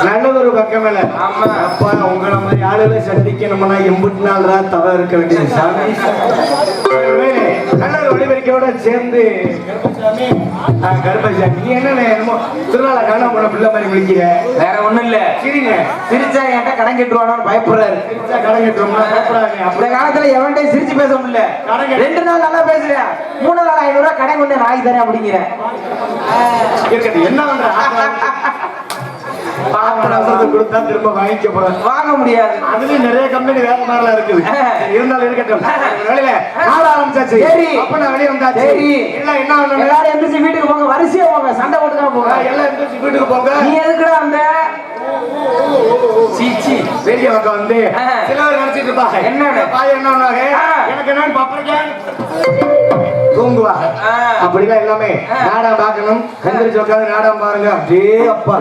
நல்லதொரு பக்கமேல அப்பா உங்களை மாதிரி ஆளுகளை சந்திக்கணும்னா 80 நாள் தான் தவறு இருக்க வேண்டியது சாமி. நல்ல ஒரு ஒளிபெருக்கையோட சேர்ந்து கருப்பசாமி நீ என்ன திருநாளை காணாம போன பிள்ளை மாதிரி விழிக்கிற? வேற ஒண்ணும் இல்ல, சரிங்க. சிரிச்சா என்கிட்ட கடன் கட்டுவானு பயப்படுறாரு. சிரிச்சா கடன் கட்டுறோம்னா பயப்படாங்க. அந்த காலத்துல எவன்டையும் சிரிச்சு பேச முடியல. 2 நாள் நல்லா பேசுறேன், 3 நாள் 500 ரூபாய் கடன் கொண்டு நாய் தரேன் அப்படிங்கிறேன். என்ன பண்ற? கொடுத்தா திரும்ப வாங்கிக்க போறேன். வாங்க முடியாது. அதுலயும் நிறைய கம்பெனி வேற மாதிரிலாம் இருக்குது. இருந்தாலும் இருக்கட்டும். வெளியில ஆள ஆரம்பிச்சாச்சு. சரி, அப்ப நான் வெளியே வந்தாச்சு. சரி, எல்லாம் என்ன பண்ணணும்? எல்லாரும் எந்திரிச்சு வீட்டுக்கு போங்க. வரிசையா போங்க, சண்டை போட்டுதான் போங்க. எல்லாம் எந்திரிச்சு வீட்டுக்கு போங்க. நீ எதுக்குடா அந்த சீச்சி பெரிய பக்கம் வந்து சிலவர் நினைச்சிட்டு இருப்பாங்க என்னன்னு? பாய் என்ன பண்ணுவாங்க எனக்கு என்னன்னு பாப்பா தூங்குவாங்க அப்படிலாம் எல்லாமே நாடகம் பார்க்கணும் கந்திரிச்சு உட்காந்து நாடகம் பாருங்க அப்படியே அப்பா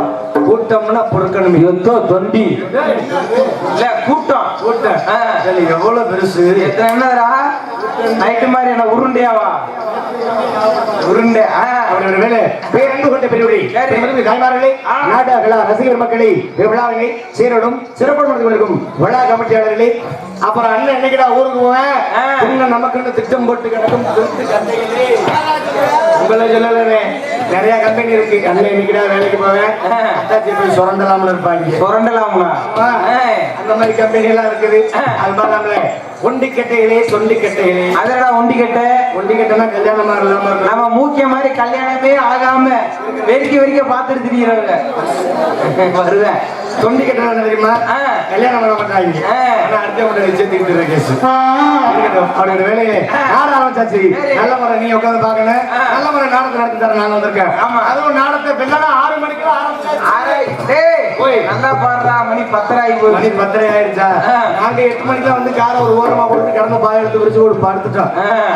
கூட்டம்னா பொறுக்கணும் யுத்தோ தொண்டி இல்ல கூட்டம் கூட்டம் சரி, எவ்வளவு பெருசு என்னடா நைட்டு மாதிரி என்ன உருண்டையாவா உருண்டை அப்படி ஒரு வேலை பேரன்பு கொண்ட பெரியவர்களே தாய்மார்களே நாடக கலா ரசிகர் மக்களே விழாவினை சீரோடும் சிறப்பு கொடுக்கும் விழா கமிட்டியாளர்களே அப்புறம் அண்ணன் என்னைக்குடா ஊருக்கு போவேன் இன்னும் நமக்குன்னு திட்டம் போட்டு கிடக்கும் உங்களை சொல்லலே நிறைய கம்பெனி இருக்கு அண்ணன் என்னைக்குடா வேலைக்கு போவேன் அத்தாச்சி போய் சுரண்டலாம்னு இருப்பாங்க சுரண்டலாம்ல அந்த மாதிரி கம்பெனி எல்லாம் இருக்குது அது மாதிரி நம்மள ஒண்டிக்கட்டைகளே சொண்டிக்கட்டைகளே அதடா ஒண்டிக்கட்டை கல்யாணமா இல்லாம நம்ம மூக்கிய மாதிரி கல்யாணமே ஆகாம வெறிக்க பார்த்துட்டு திரிகிறவங்க வருவேன் தொண்டிக்கட்டை தெரியுமா கல்யாணம் பண்ண மாட்டாங்க ஆனா அடுத்த நிச்சயத்துக்கிட்டு இருக்க கேஸ் அவரோட வேலையை நாட ஆரம்பிச்சாச்சு நல்ல முறை நீ உட்காந்து பாக்கணும் நல்ல முறை நாடத்தை நடத்தி தர நாங்க வந்திருக்கேன் அதுவும் நாடத்தை வெள்ளனா 6 மணிக்கு ஆரம்பிச்சாச்சு நல்லா பாடுறா மணி 10 மணி 10 ஆயிடுச்சா நாங்க 8 மணிக்கு வந்து காரை ஒரு ஓரமா போட்டு கடந்த பாய எடுத்து வச்சு ஒரு படுத்துட்டோம்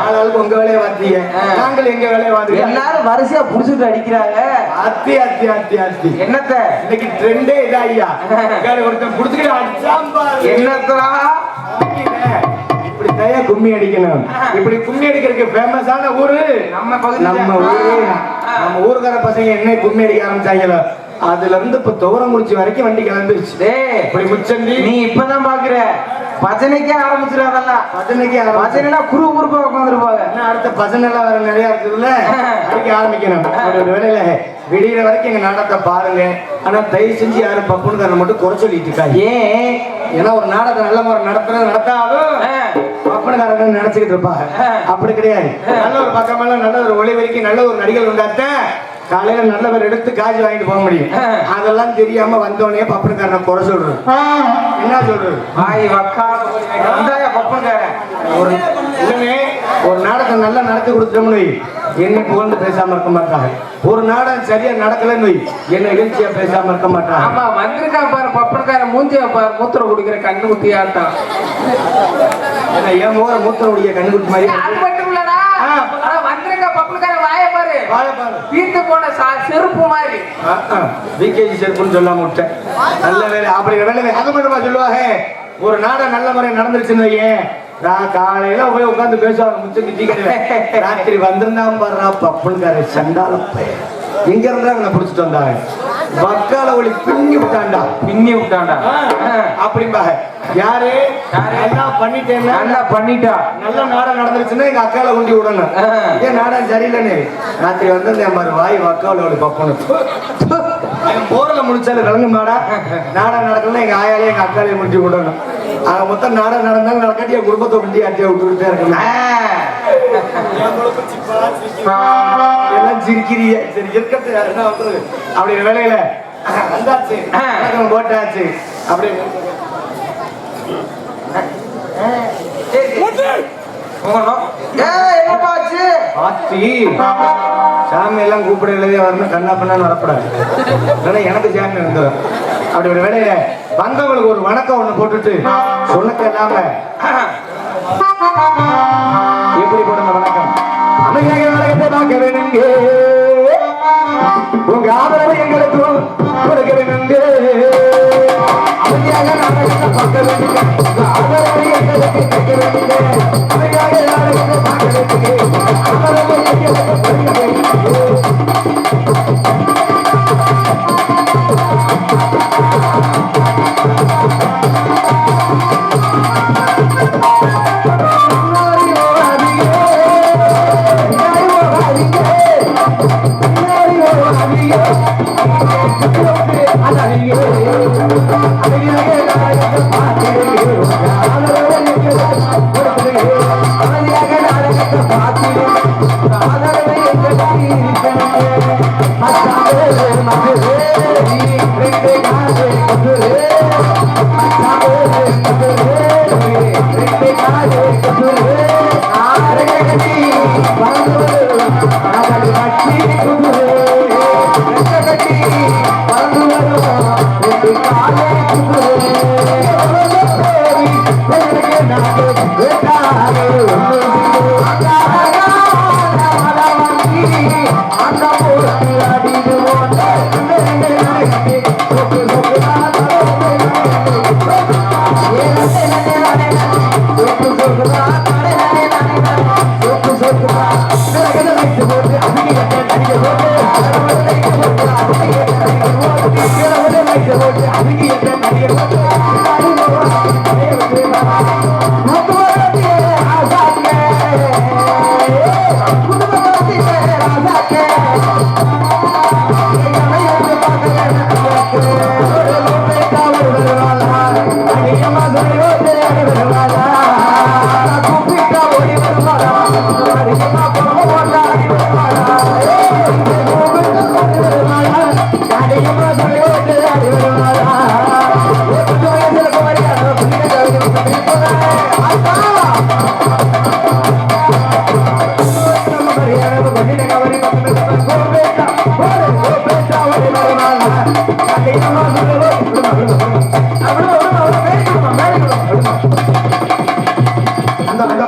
ஆளாளுக்கு உங்க வேலையை வாத்திய நாங்கள் எங்க வேலையை வாத்தி எல்லாரும் வரிசையா புடிச்சுட்டு அடிக்கிறாங்க அத்தி அத்தி அத்தி அத்தி என்னத்த இன்னைக்கு ட்ரெண்டே இதா ஐயா ஒருத்தன் புடிச்சுக்கிட்டு அடிச்சாம்பா என்னத்தா இப்படி தயா கும்மி அடிக்கணும் இப்படி கும்மி அடிக்கிறதுக்கு ஃபேமஸான ஊரு நம்ம ஊருக்கார பசங்க என்ன கும்மி அடிக்க ஆரம்பிச்சாங்களோ அதுல இருந்து இப்ப துவரங்குறிச்சி வரைக்கும் வண்டி கிளம்பிடுச்சு இப்படி முச்சண்டி நீ இப்பதான் பாக்குற பஜனைக்கே ஆரம்பிச்சிடாதெல்லாம் பஜனைனா குறுப்பா உட்காந்துருப்பாங்க அடுத்த பஜனை எல்லாம் வேற நிறைய இருக்குதுல்ல அடிக்க ஆரம்பிக்கணும் ஒரு வேலையில விடிகிற வரைக்கும் எங்க நாடகத்தை பாருங்க ஆனா தயவு செஞ்சு யாரும் பப்புனுக்காரன் மட்டும் குறை சொல்லிட்டு இருக்காங்க ஏன்னா ஒரு நாடகத்தை நல்ல முறை நடத்தாலும் பப்பனுக்காரன் நினைச்சுக்கிட்டு இருப்பாங்க அப்படி கிடையாது நல்ல ஒரு பக்கமெல்லாம் நல்ல ஒரு ஒளிவெறிக்கு நல்ல ஒரு நடிகர் உண்டாத்த காலையில நல்லவர் எடுத்து காசு வாங்கிட்டு போக முடியும் அதெல்லாம் தெரியாம வந்தோடனே பப்பனுக்காரனை குறை சொல்றது என்ன சொல்றது ஒரு நாடகத்தை நல்லா நடத்தி கொடுத்துட்டோம்னு என்னை புகழ்ந்து பேசாம இருக்க மாட்டாங்க ஒரு நாடகம் சரியா நடக்கலன்னு என்ன நிகழ்ச்சியா பேசாம இருக்க மாட்டாங்க ஆமா வந்திருக்கா பாரு பப்பனுக்கார மூஞ்சியா பாரு மூத்திர குடிக்கிற கண்ணு குட்டியாட்டம் என் மூற மூத்திர குடிக்கிற கண்ணு குட்டி மாதிரி வந்திருக்க பப்பனுக்கார வாய பாரு வீட்டு போன செருப்பு மாதிரி விகேஜி செருப்புன்னு சொல்லாம விட்டேன் நல்ல வேலை அப்படி வேலை அது மட்டுமா சொல்லுவாங்க ஒரு நாடகம் நல்ல முறை நடந்துருச்சுன்னு வையேன் காலையில போய் உட்காந்து பேசுவாங்க முச்சந்தி டீ கடையில ராத்திரி வந்திருந்தாம பாடுறா பப்புனுக்கார சண்டால பையன் எங்க இருந்தா என்ன புடிச்சிட்டு வந்தாங்க வக்கால ஒளி பின்னி விட்டாண்டா அப்படிம்பா யாரு நல்லா பண்ணிட்டேன் நல்லா பண்ணிட்டா நல்ல நாடகம் நடந்துருச்சுன்னா எங்க அக்கால கொண்டு விடணும் ஏன் நாடகம் சரியில்லைன்னு ராத்திரி வந்து என் மாதிரி வாய் வக்கால ஒளி பப்பனு போர்ல முடிச்சாலும் விளங்கு மாடா நாடகம் நடக்கணும்னா எங்க ஆயாலே எங்க அக்காலையும் முடிச்சு விடணும் ஆக மொத்தம் நாடகம் நடந்தாலும் நடக்காட்டி என் குடும்பத்தை கொண்டு அட்டியா விட்டுக்கிட்டே இருக்கணும் எல்லாம் சிரிக்கிறிய சரி இருக்கட்டு என்ன வந்து அப்படி வேலையில வந்தாச்சு போட்டாச்சு அப்படி சாமி எல்லாம் கூப்பிட வரணும் கண்ணா பண்ணான்னு வரப்படாது எனக்கு சாமி வந்துடும் அப்படி ஒரு வேலையில வந்தவங்களுக்கு ஒரு வணக்கம் ஒண்ணு போட்டுட்டு சொன்னக்கு இல்லாம எப்படி போடுங்க வணக்கம் அமைதியாக வணக்கத்தை பார்க்க வேணுங்க உங்க ஆதரவு எங்களுக்கும் கொடுக்க வேணுங்க அமைதியாக நாடகத்தை பார்க்க வேணுங்க உங்க ஆதரவு எங்களுக்கு கேட்க வேணுங்க அமைதியாக நாடகத்தை பார்க்க வேணுங்க ஆதரவு எங்களுக்கு கொடுக்க வேணுங்க Thank you.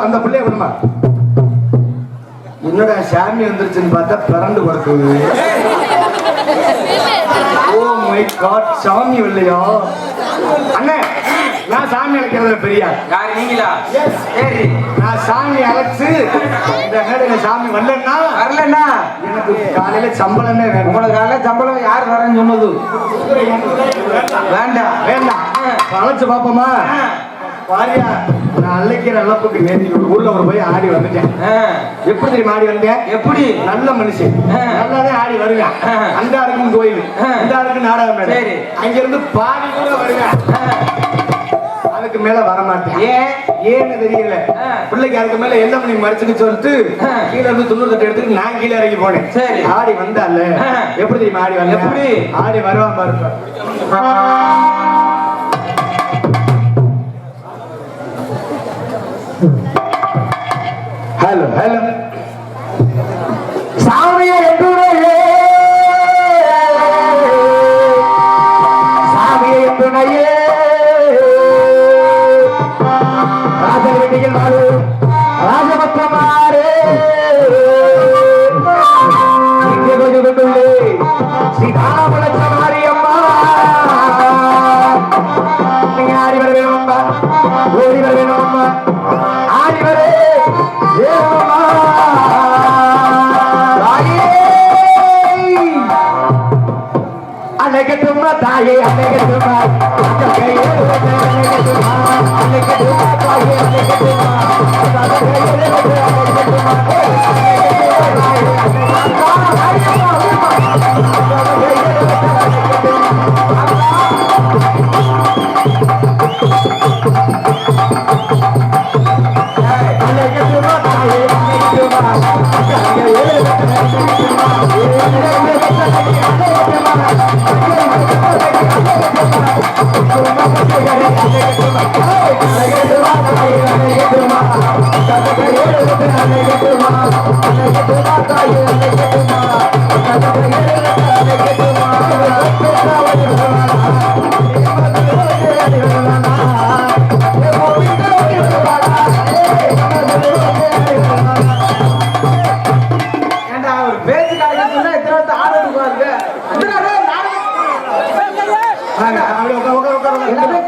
அந்த பிள்ளைய விடுமா. என்னடா சாமி வந்துருச்சுன்னு பார்த்தா பிறண்டு கொடுக்குது. ஓ மை காட், சாமி இல்லையா அண்ணே? நான் சாமி அழைக்கிறதுல பெரியா? யாரு நீங்களா? சரி, நான் சாமி அழைச்சு இந்த மேடையில சாமி வரலன்னா எனக்கு காலையில சம்பளமே வேணும். உங்களுக்கு காலையில சம்பளம் யார் வரேன்னு சொன்னது? வேண்டாம் வேண்டாம், அழைச்சு பாப்போமா? பாரியா, நான் அழைக்கிற அளப்புக்கு நேற்று ஊர்ல ஒரு போய் ஆடி வந்துட்டேன். எப்படி தெரியுமா ஆடி வந்தேன்? எப்படி? நல்ல மனுஷன், நல்லாதான் ஆடி வருவேன். அந்த இருக்கும் கோயில், இந்த இருக்கும் நாடகம் மேடை, அங்க இருந்து பாடி கூட வருவேன். அதுக்கு மேல வரமாட்டேன். ஏன்னு தெரியல. பிள்ளைக்கு அதுக்கு மேல என்ன பண்ணி மறைச்சுன்னு சொல்லிட்டு கீழே இருந்து 90 எடுத்துட்டு நான் கீழே இறங்கி போனேன். ஆடி வந்தால எப்படி தெரியுமா ஆடி வந்தேன்? எப்படி ஆடி வருவான் பாருப்ப. ஹலோ ஹலோ, சாமியை என்றுடையே, சாமியை என்றுடையே, ராஜவெட்டியில் வாழு ராஜபக்தமாரே, இங்கே கொஞ்சம் கொண்டுள்ளே ஸ்ரீராமலட்சுமாரி அம்மா, நீங்க ஆடி வர வேணும் அம்மா, ஓடி வர வேணும் அம்மா, ஆடி வர அழகட்டுமா தாயே, அழகட்டுமா அழகட்டுமா தாயே, அழகட்டுமா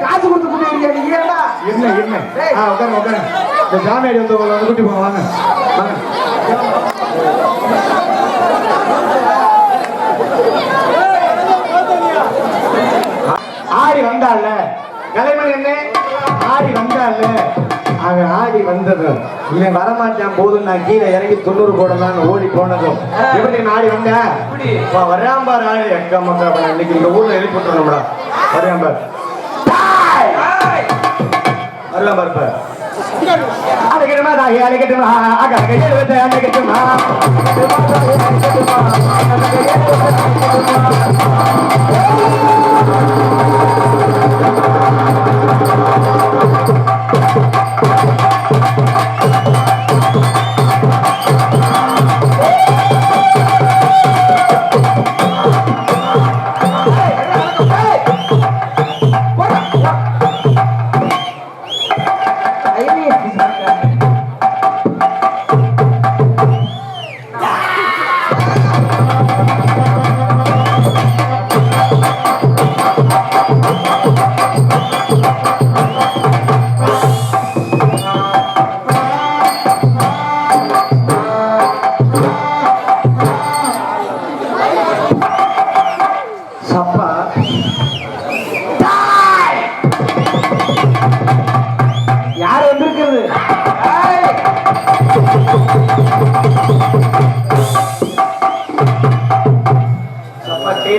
காசு கொடுத்து கூட்டிருக்கீங்க நீங்க? என்ன என்ன உட்காரு உட்காரு, இந்த ஜாமியாடி வந்து கூட்டி போங்க, வாங்க வாங்க. ஆடி வந்தால கலைமணி என்ன ஆடி வந்தால, அவன் ஆடி வந்தது இவன் வரமாட்டான் போதும் நான் கீழே இறங்கி 90 போடலான்னு ஓடி போனதும் எப்படி ஆடி வந்தேன்? வரையாம்பார் ஆடி எக்க மக்கள் இன்னைக்கு இந்த ஊர்ல எழுப்பிட்டுறோம்டா. வரையாம்பார் வரலாம் பார்ப்ப. அழைக்கட்டுமா தாயே, அழைக்கட்டுமா அழைக்கட்டுமா,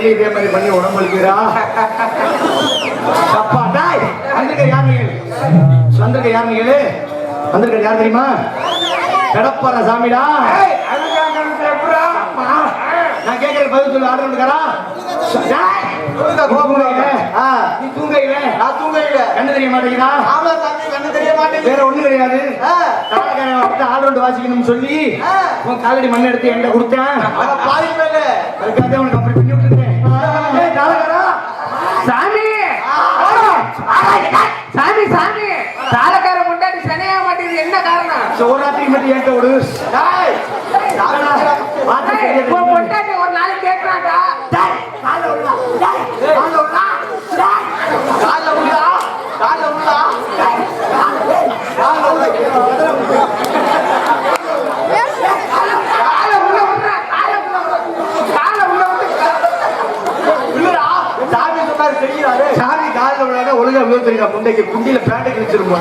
டெய்லி இதே மாதிரி பண்ணி உடம்பு அளிக்கிறா அப்பா டாய் வந்திருக்க யார் நீங்க வந்திருக்க யார் நீங்க வந்திருக்க யார் தெரியுமா கடப்பாற சாமிடா நான் கேட்கற பதில் சொல்லு ஆர்டர் பண்ணுறா நீ தூங்கையில நான் தூங்கையில கண்ணு தெரிய மாட்டேங்குதா ஆமா சாமி கண்ணு தெரிய மாட்டேங்குது வேற ஒண்ணும் கிடையாது ஆர்டர் வாசிக்கணும்னு சொல்லி உன் காலடி மண் எடுத்து என்கிட்ட கொடுத்தேன் பாதி மேல அதுக்காக உனக்கு அப்படி பண்ணி விட்டுருக்கேன் சாமி சாமி சாமி தாளக்கார முன்னாடி சனையா மாட்டேங்குது என்ன காரணம் சோராத்திரி மட்டும் என்கிட்ட விடு பொண்டாட்டி ஒரு நாளைக்கு கேட்கறாண்டா சாமி காலில் விழாத ஒழுங்கா விழு தெரியுதா முண்டைக்கு குண்டியில பேண்டை கிழிச்சிருமா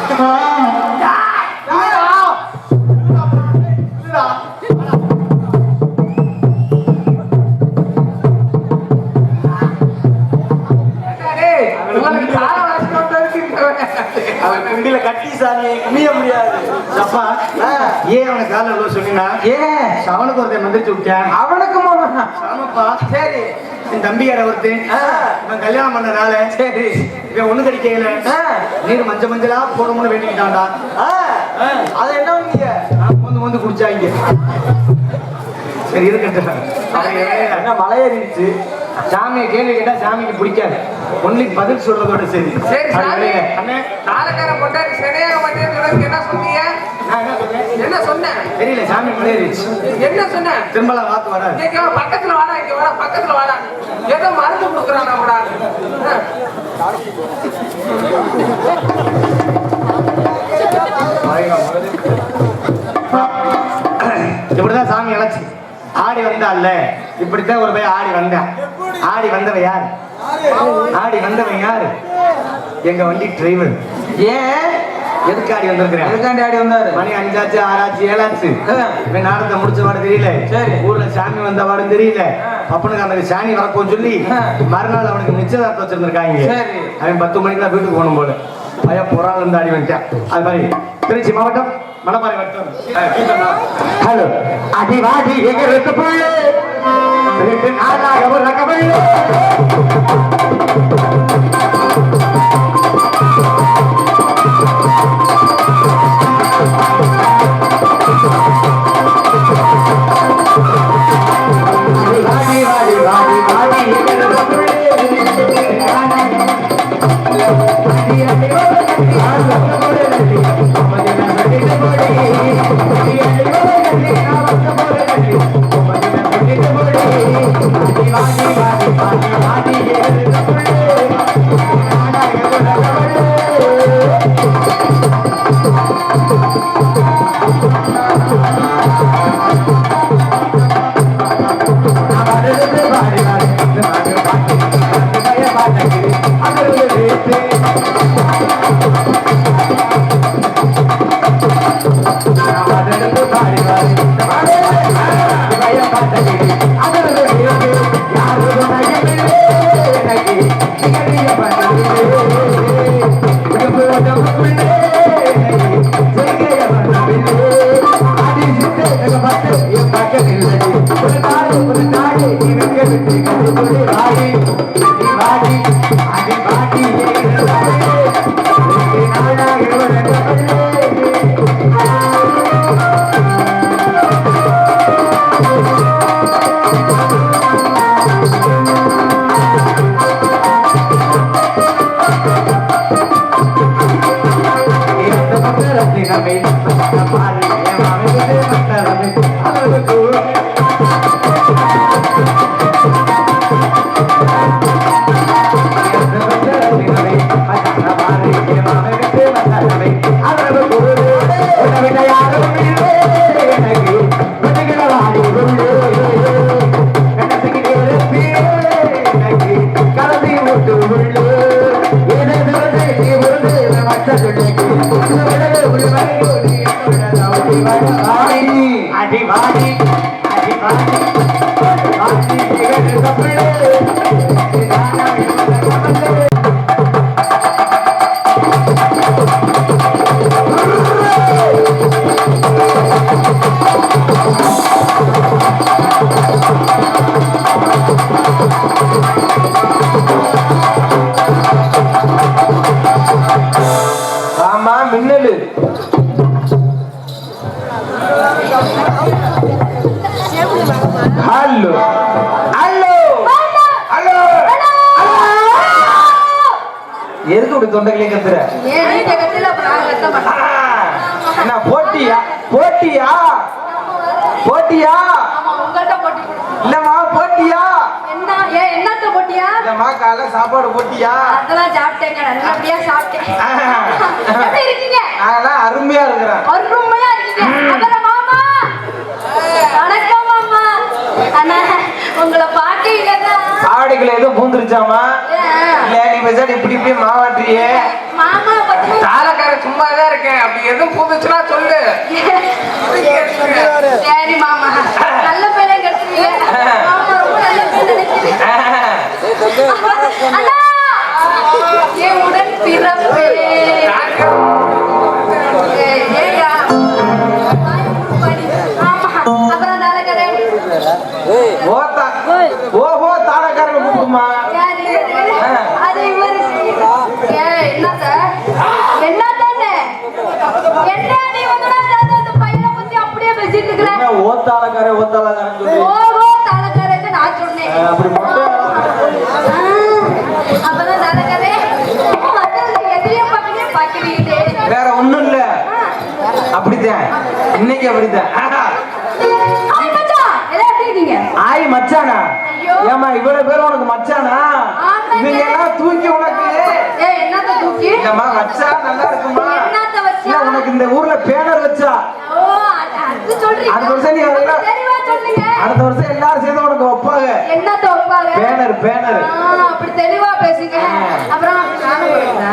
குண்டில கட்டி சாமி குமிய முடியாது அப்பா ஏன் அவனை காலில் விழு சொன்னீங்கன்னா ஏன் அவனுக்கு ஒருத்தன் வந்துச்சு விட்டேன் அவனுக்கு சாமப்பா சரி என் தம்பியார ஒருத்தன் நான் கல்யாணம் பண்ணனால சரி இவன் ஒண்ணு கிடைக்கல நீர் மஞ்சள் மஞ்சளா போடணும்னு வேண்டிக்கிட்டான்டா அது என்ன நீங்க வந்து குடிச்சாங்க சரி இருக்கட்டும் என்ன மலையேறிடுச்சு சாமியை கேள்வி கேட்டா சாமிக்கு பிடிக்காது ஒன்லி பதில் சொல்றதோட சரி சரி சாமி அண்ணே தாளக்கார பொண்டாட்டி சனையாக மாட்டேன்னு என்ன சொன்னீங்க நான் என்ன சொன்னேன் என்ன சொன்னேன் தெரியல சாமி மலையேறிச்சு என்ன சொன்னேன் திரும்பலாம் வாத்து வர இங்க பக்கத்துல வாடா இங்க வாடா பக்கத்துல வாடா ஏதோ மருந்து கொடுக்குறான் நம்மடா இப்படிதான் சாமி அழைச்சி ஆடி வந்தான்ல இப்படித்தான் ஒரு பையன் ஆடி வந்தான் ஆடி வந்தவன் யாரு ஆடி வந்தவன் யாரு எங்க வண்டி டிரைவர் ஏன் எதுக்கு ஆடி வந்திருக்கிறேன் எதுக்காண்டி ஆடி வந்தாரு மணி 5 ஆச்சு 6 ஆச்சு 7 ஆச்சு இவன் நாடத்தை முடிச்ச பாடு தெரியல சரி ஊர்ல சாமி வந்த பாடும் தெரியல அப்பனுக்கு அந்த சாணி வரப்போன்னு சொல்லி மறுநாள் அவனுக்கு நிச்சயதார்த்தம் வச்சிருந்திருக்காங்க சரி அவன் 10 மணிக்கு தான் வீட்டுக்கு போகணும் போல பையன் பொறாள் இருந்து ஆடி வந்துட்டான் அது மாதிரி திருச்சி மாவட்டம் மணப்பாறை வட்டம் ஹலோ அடிவாடி எங்களுக்கு புள்ளு 2 நாளாக ஒரு ரகவள்ளு அடி வாடி அடி வாடி வாடி எதுக்கு இப்படி தொண்டைகளே கத்துற ஏன் நீங்க கட்டல அப்ப நான் கட்ட மாட்டேன். என்ன போட்டியா போட்டியா போட்டியா ஆமா உங்கள்ட்ட போட்டி போடு. இல்லம்மா போட்டியா என்ன ஏன் என்னத்த போட்டியா? இல்லம்மா காலைல சாப்பாடு போட்டியா அதெல்லாம் சாப்பிட்டேங்க, நல்லபடியா சாப்பிட்டேன். எப்படி இருக்கீங்க? நாங்கெல்லாம் அருமையா இருக்கிறேன் அருமையா இருக்கீங்க. அப்புறம் மாமா வணக்கம் மாமா. அண்ணா உங்களை பார்க்கலதான். சாவடிக்குள்ள எதுவும் பூந்துருச்சாமா இல்ல நீ பேசாடி இப்படி இப்படி மாவாட்டுறியே மாமா பத்தி தாளக்கார சும்மா தான் இருக்கேன் அப்படி எதுவும் பூந்துச்சுன்னா சொல்லு சரி மாமா, நல்ல பேரை கெடுத்துருவீங்க. மாமா ரொம்ப நல்ல பேர் நினைக்கிறேன். அண்ணா என் உடன் பிறப்பு. ஏயா ஆமா. அப்புறம் தாளக்கரை ஓத்தா ஓஹோ தாளக்காரங்க கூப்பிடுமா யாரு இவரு? அது இவரு. ஏய், என்னத்த? என்னத்தானே? என்ன நீ வந்துடா, அந்த பையனை பத்தி அப்படியே பேசிட்டு இருக்கிற? ஓத்தாளக்காரன் சொல்லி ஓஹோ, தாளக்காரன்னு நான் சொன்னேன். அப்படி மட்டும் அப்பதான் தாளக்காரே வந்து எதிரியும் பார்க்கிறீங்களே. வேற ஒண்ணும் இல்ல அப்படித்தான் இன்னைக்கு அப்படித்தான் ஆய் மச்சான், எல்லாம் எப்படி இருக்கீங்க? ஆய் மச்சானா ஐயோ. ஏமா இவ்வளவு பேர் உனக்கு மச்சானா ஆமாங்க. இவங்க எல்லாம் தூக்கி உனக்கு ஏய், என்னத்த தூக்கி? இல்லம்மா வச்சா நல்லா இருக்குமா என்னத்த வச்சா? இல்ல உனக்கு இந்த ஊர்ல பேனர் வச்சா ஓ, அது சொல்றீங்க. அடுத்த வருஷம் நீ வரல. தெளிவா சொல்லுங்க. அடுத்த வருஷம் எல்லாரும் சேர்ந்து உனக்கு வைப்பாங்க என்னத்த வைப்பாங்க? பேனர் அப்படி தெளிவா பேசுங்க. அப்புறம் நானும் போறேனா?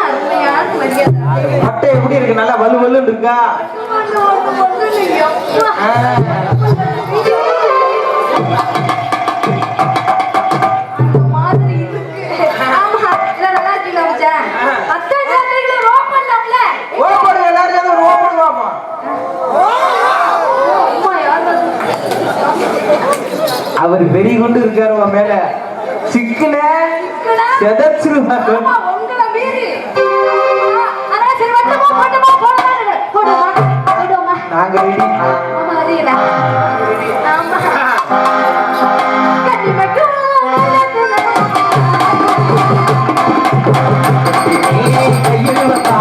அருமையான மரியாதை. மட்டை எப்படி இருக்கு நல்லா வலு வலுன்னு இருக்கா மாதிரி இருக்கு. ஆமா, இதெல்லாம் நல்லா இருக்கீங்களா மச்சான்? அத்தை சாப்பிட்டீங்களா? ரோப் பண்ணலாம்ல? ஓப்படு எல்லாரும் சேர்ந்து ஒரு ஓப்படு வாமா அம்மா, யார் வந்து? அவர் வெறி கொண்டு இருக்காரு உன் மேல சிக்கன செதச்சிருவாங்க ஆமா, உங்களை மீறி. அதான் சரி, வந்துமா, போட்டுமா, போடுமா. நாங்க ரெடி ஆமா, வரீங்களா? ஆமா. கட்டி மட்டும் கையில் வந்தா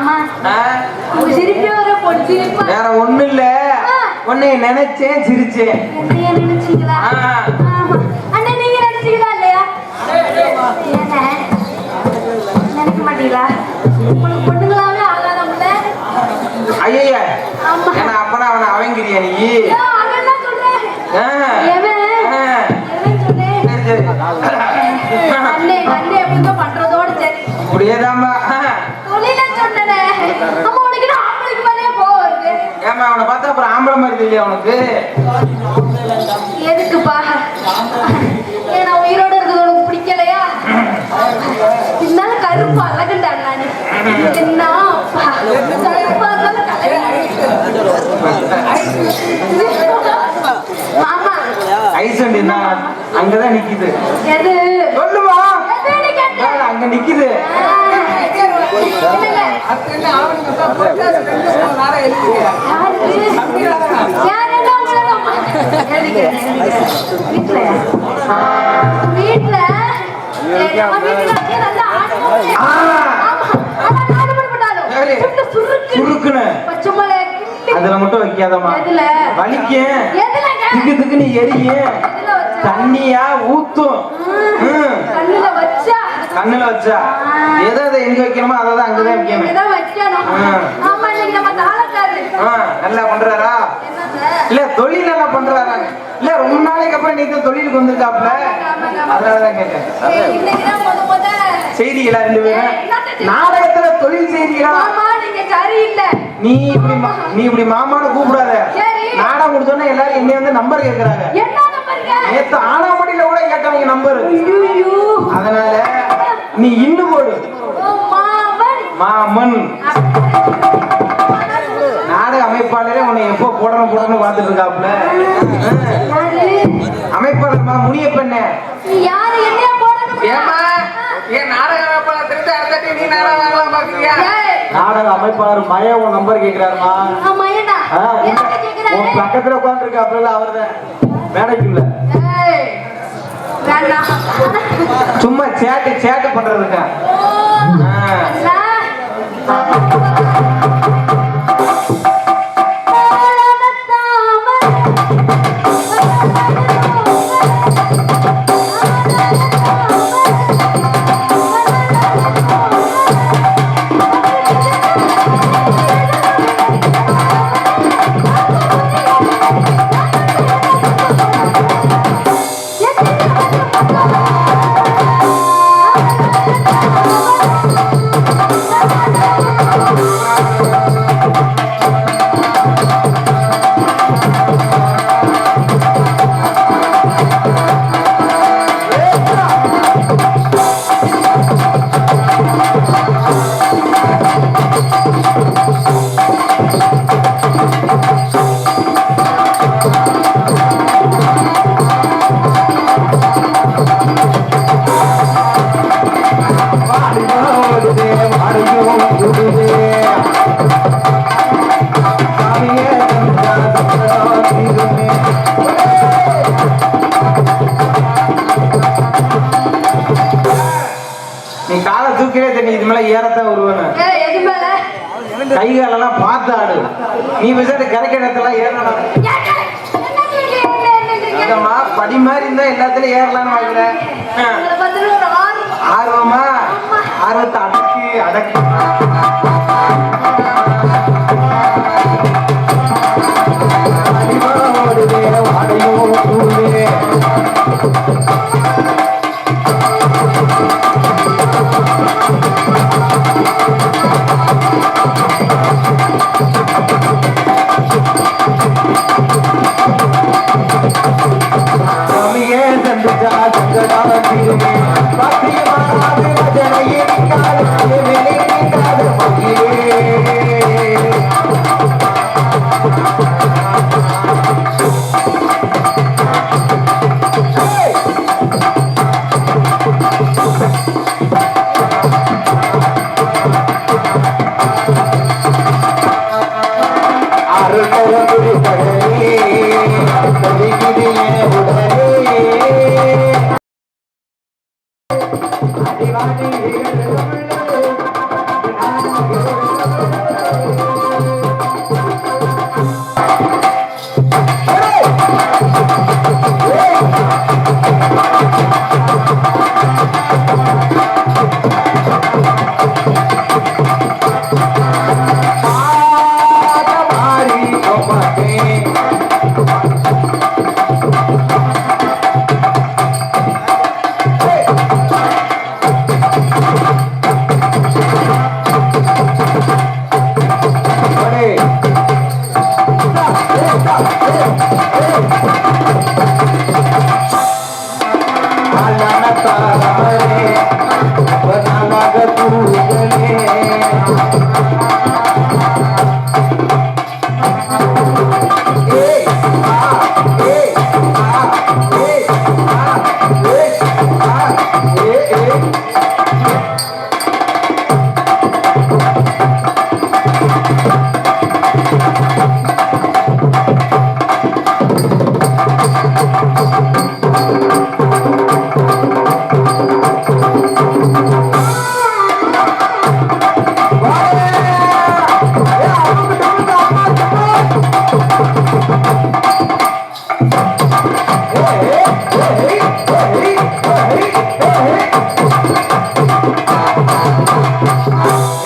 ஆமா ஆ? உங்க சிரிப்பே ஒரு பொடி சிரிப்பா வேற ஒண்ணு இல்ல உன்னை நினைச்சேன் சிரிச்சேன் என்னைய நினைச்சீங்களா ஆ. ஆமா அண்ணா நீங்க நினைச்சீங்களா இல்லையா என்ன நினைக்க மாட்டீங்களா உங்களுக்கு பொண்ணுங்களாவே ஆகாதவங்கள ஐய ஆமா ஏன்னா அப்பனா அவனை அவங்கிறியா நீ அவன் தான் சொல்றேன் ஆ. எவன் ஆ. எவன் சொன்னேன் சரி, சரி. அண்ணே அண்ணே எப்படிங்க பண்றதோட சரி இப்படியேதாம்பா தொழில சொன்னனே அம்மா உனக்கு என்ன ஆம்பளைக்கு மேலே போக இருக்கு ஏமா அவனை பார்த்தா அப்புறம் ஆம்பளை மாதிரி தெரியல அவனுக்கு எதுக்குப்பா ஏன்னா உயிரோட இருக்கிறது உனக்கு பிடிக்கலையா இருந்தாலும் கருப்பா அழகுண்டாங்க நானு என்ன கருப்பா இருந்தாலும் மாமா ஐஸ் வண்டி தான் அங்கதான் நிக்குது எது சொல்லுமா எதுன்னு கேட்டேன் அங்க நிக்குது என்னங்க? யாரு என்ன உங்களதம்மா? எதுக்கு? வீட்லயா? வீட்ல நம்ம வீட்டுல அப்படியே நல்லா ஆடுவோம். ஆ. ஆமா. அதான் நாடு பண்பட்டாலும். சரி. சுட்டு சுருக்கு. சுருக்குன்னு பச்சை மிளகாய் கிள்ளி. அதுல மட்டும் வைக்காதமா எதுல? வலிக்கும் எதுலங்க? திக்கு திக்குன்னு எரியும் எதுல வச்சா? தண்ணியா ஊத்தும் ம். கண்ணுல வச்சா? கண்ணுல வச்சா எதை எதை எங்க வைக்கணுமோ அதை தான் அங்கதான் வைக்கணும் இங்கதான் வைக்கணும். ஆமா, இன்னைக்கு நம்ம தாளக்காரு. நல்லா பண்றாரா என்னங்க? இல்ல தொழில் நல்லா பண்றாரா இல்ல ரொம்ப நாளைக்கு அப்புறம் நீ தான் தொழிலுக்கு வந்திருக்காப்ல அதனாலதான் கேட்டேன் இன்னைக்குதான் முத செய்திகளா ரெண்டு பேரும் நாடகத்துல தொழில் செய்திகளா மாமா நீங்க சரியில்லை. நீ இப்படி மாமான்னு கூப்பிடாத சரி. நாடகம் முடிச்சோன்னா எல்லாரும் என்னைய வந்து நம்பர் கேக்குறாங்க என்ன நம்பருங்க? நேத்து ஆனாமடியில கூட கேட்டவங்க நம்பர் ஐயோ. அதனால நீ இன்னும் போடு ஓ, மாமன். மாமன் நாடக அமைப்பாளரே உன்னை எப்போ போடணும் பார்த்துட்டு இருக்காப்புல யாரு? அமைப்பாளர்மா முனியப்பண்ண நீ யாரு என்னைய போடணும்? ஏமா ஏன் நாடக அமைப்பாளர் தெரிஞ்சு அடுத்த நீ நாடகம் வாங்கலாம் பாக்குறியா ஏய், நாடக அமைப்பாளர் மய உன் நம்பர் கேட்கிறாருமா ஆமா, என்ன? எதுக்கு கேக்குறாரு? உன் பக்கத்துல உட்காந்துருக்காப்புல அவர்தான் மேடைக்குள்ள ஏய், வேண்டாம். சும்மா சேட்டு பண்றதுக்கா ஓ, அண்ணா. நீ காலை தூக்கவே தெரியும் இது மேல ஏறத்தான் வருவேன்னு ஏய், எது மேல? கை காலெல்லாம் பார்த்து ஆடு நீ விசாரிட்டு கிடைக்கிற இடத்துல ஏறணும் ஏங்க, என்ன? அங்கம்மா படி மாதிரி இருந்தா எல்லாத்துலயும் ஏறலாம்னு வாங்குறேன் உங்களை பார்த்துட்டு ஒரு ஆர்வம். ஆர்வமா ஆர்வத்தை அடக்கி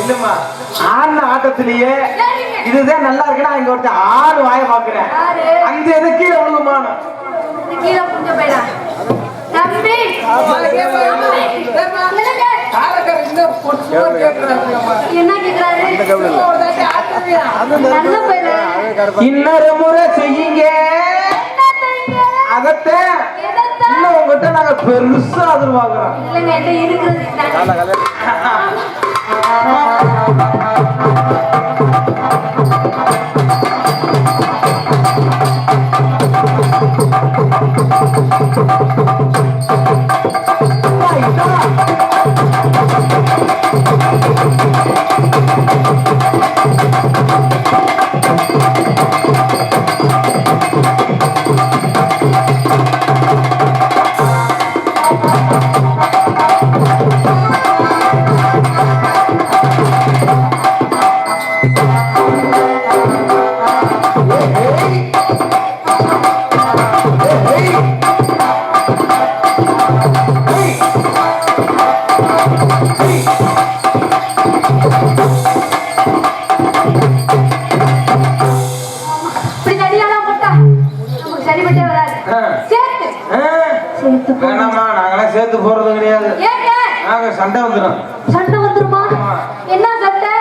இல்லம்மா ஆடின ஆட்டத்திலேயே இதுதான் நல்லா இருக்குன்னா இங்க ஒருத்தர் ஆடு வாய பாக்குறேன் அந்த இது கீழே விழுகுமான கீழே புடிச்ச போயிடா தம்பி என்ன கேக்குறாரு நல்ல பையல இன்னொரு முறை செய்யுங்க அதத்தை இன்னும் உங்ககிட்ட நாங்க பெருசா எதிர்பார்க்கிறோம் இல்லங்க என்கிட்ட இருக்கிறது சரிபட்டே வராது சேர்த்து சேர்த்து வேணாமா நாங்களாம் சேர்த்து போறது கிடையாது ஏங்க நாங்க சண்டை வந்துடும் சண்டை வந்துருமா என்ன சண்டை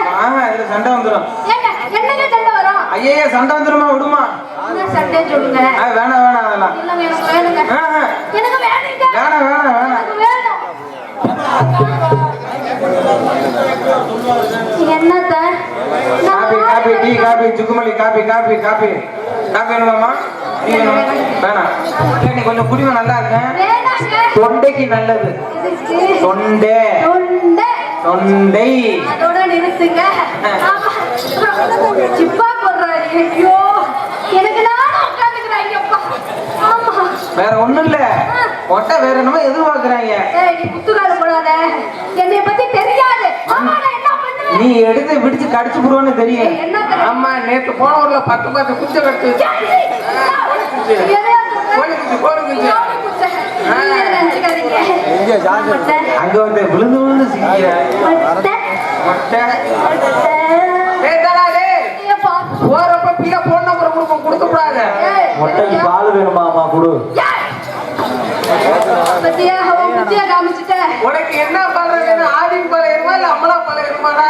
இதுல சண்டை வந்துடும் ஏங்க என்னங்க சண்டை வரும் ஐயே சண்டை வந்துருமா விடுமா என்ன சண்டை சொல்லுங்க வேணாம் வேணாம் அதெல்லாம் இல்லங்க எனக்கு வேணுங்க எனக்கு வேணுங்க வேணாம் வேணாம் வேணாம் எனக்கு வேணும் என்னத்த காபி காபி டீ காபி சுக்குமல்லி காபி காபி காபி காபி வேணுமாமா டீ வேணுமா வேணாம் நீ கொஞ்சம் குடிமை நல்லா இருக்கேன் வேணாங்க தொண்டைக்கு நல்லது தொண்டை தொண்டை தொண்டை அதோட நிறுத்துங்க ஆமா சிப்பா போடுறாரு ஐயோ எனக்கு நானும் உட்காந்துக்கிறாங்கப்பா ஆமா வேற ஒண்ணும் இல்ல ஒட்ட வேற என்னமோ எதிர்பார்க்கறாங்க ஏய் நீ புத்துக்கால போடாத என்னைய பத்தி தெரியாது ஆமா நான் என்ன பண்ணுவேன் நீ எடுத்து பிடிச்சு கடிச்சு போடுவான்னு தெரியும் என்ன தெரியும் ஆமா நேத்து போன ஊர்ல 10 குஞ்ச கட்டு அங்க வந்து விழுந்து விழுந்து சிக்கிய போறப்ப பிய போன் நம்பர் கொடுக்க கூடாது மொட்டைக்கு பால் வேணுமாமா குடு உனக்கு என்ன பண்றதுன்னு ஆடின் பால் வேணுமா இல்ல அம்மளா பால் வேணுமாடா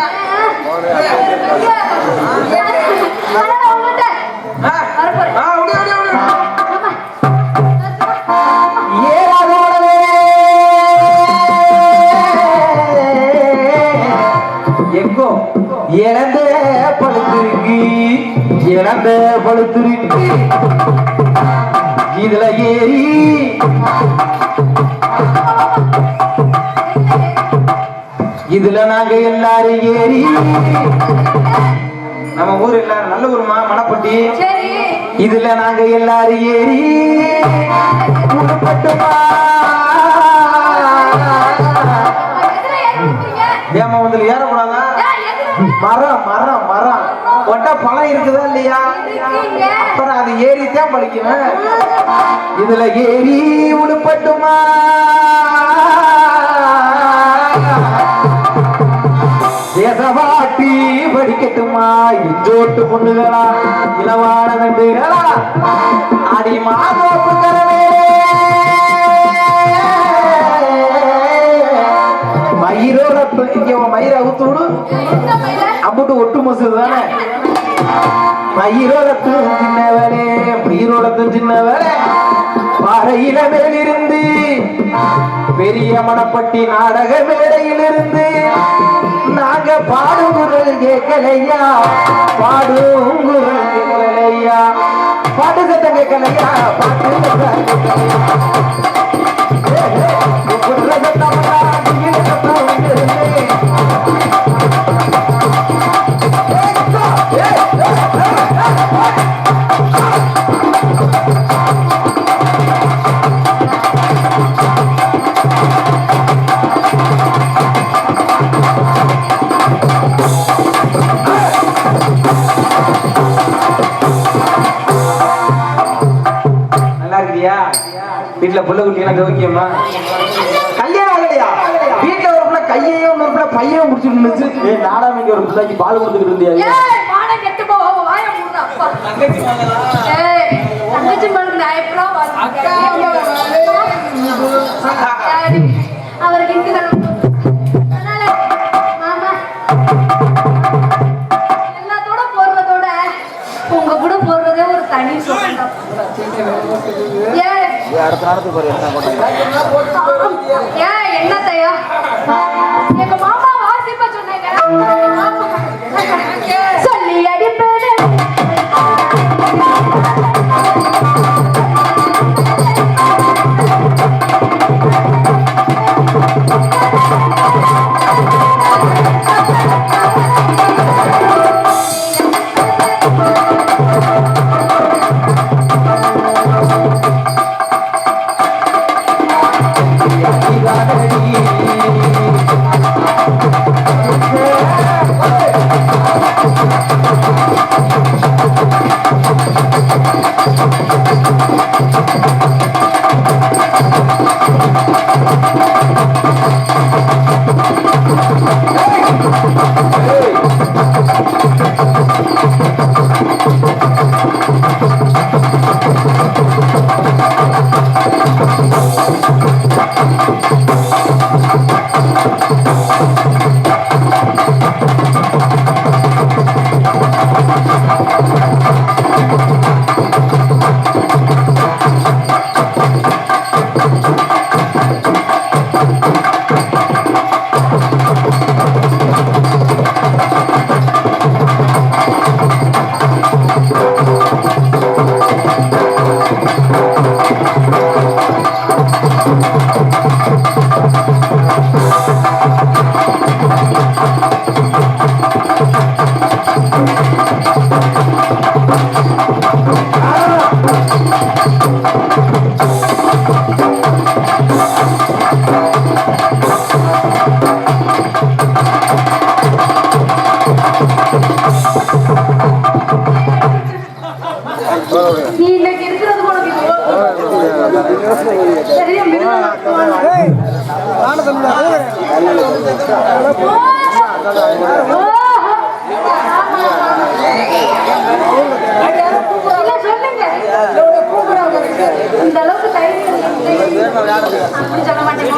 எங்கோ இழந்த பழுத்திருக்கு இழந்த பழுத்திருக்கு இதுல ஏறி இதுல நாங்க எல்லாரும் ஏறி நம்ம ஊர் எல்லாரும் நல்ல ஊருமா மணப்பட்டி இதுல நாங்க எல்லாரும் ஏறி ஏமா வந்து ஏறக்கூடாதா மரம் மரம் மரம் ஒட்ட பழம் இருக்குதா இல்லையா அப்புறம் அது ஏறித்தான் படிக்கணும் இதுல ஏறி உடுப்பட்டுமா தேசவாட்டி படிக்கட்டுமா இஞ்சோட்டு பொண்ணுகளா இளவான நண்டுகளா அடி மாதோப்பு கரவே மயிரோட இங்க மயிரை அவுத்தோடு அம்புட்டு ஒட்டு மசூது தானே மயிரோடத்தும் சின்னவரே மயிரோடத்தும் சின்னவரே பாறையில மேலிருந்து பெரிய மணப்பட்டி நாடக மேடையிலிருந்து நான் நாங்க பாடும் குரல் கேட்கலையா, பாடும் குரல் கேட்கலையா, பாட்டு சத்தம் கேட்கலையா, பாட்டு சத்தம் கேட்கலையா. வீட்டுல புள்ள குட்டியெல்லாம் கவனிக்கமா கல்யாணம் ஆகலையா? வீட்டுல ஒரு பிள்ளை கையையும் ஒரு பிள்ளை பையன் முடிச்சுட்டு இருந்துச்சு. நாடாமைக்கு ஒரு பிள்ளைக்கு பால் கொடுத்துட்டு இருந்தியா? அவருக்கு எல்லாத்தோட போடுறதோட உங்க கூட போடுறதே ஒரு தனி சுகம். என்ன தயா எங்க மாமா வாசிப்ப சொன்னாங்க சொல்லி அடிப்பேன். நீ இன்னைக்கு இருக்கிறது போல சரியா இந்த அளவுக்கு அப்படி சொல்ல மாட்டேன்.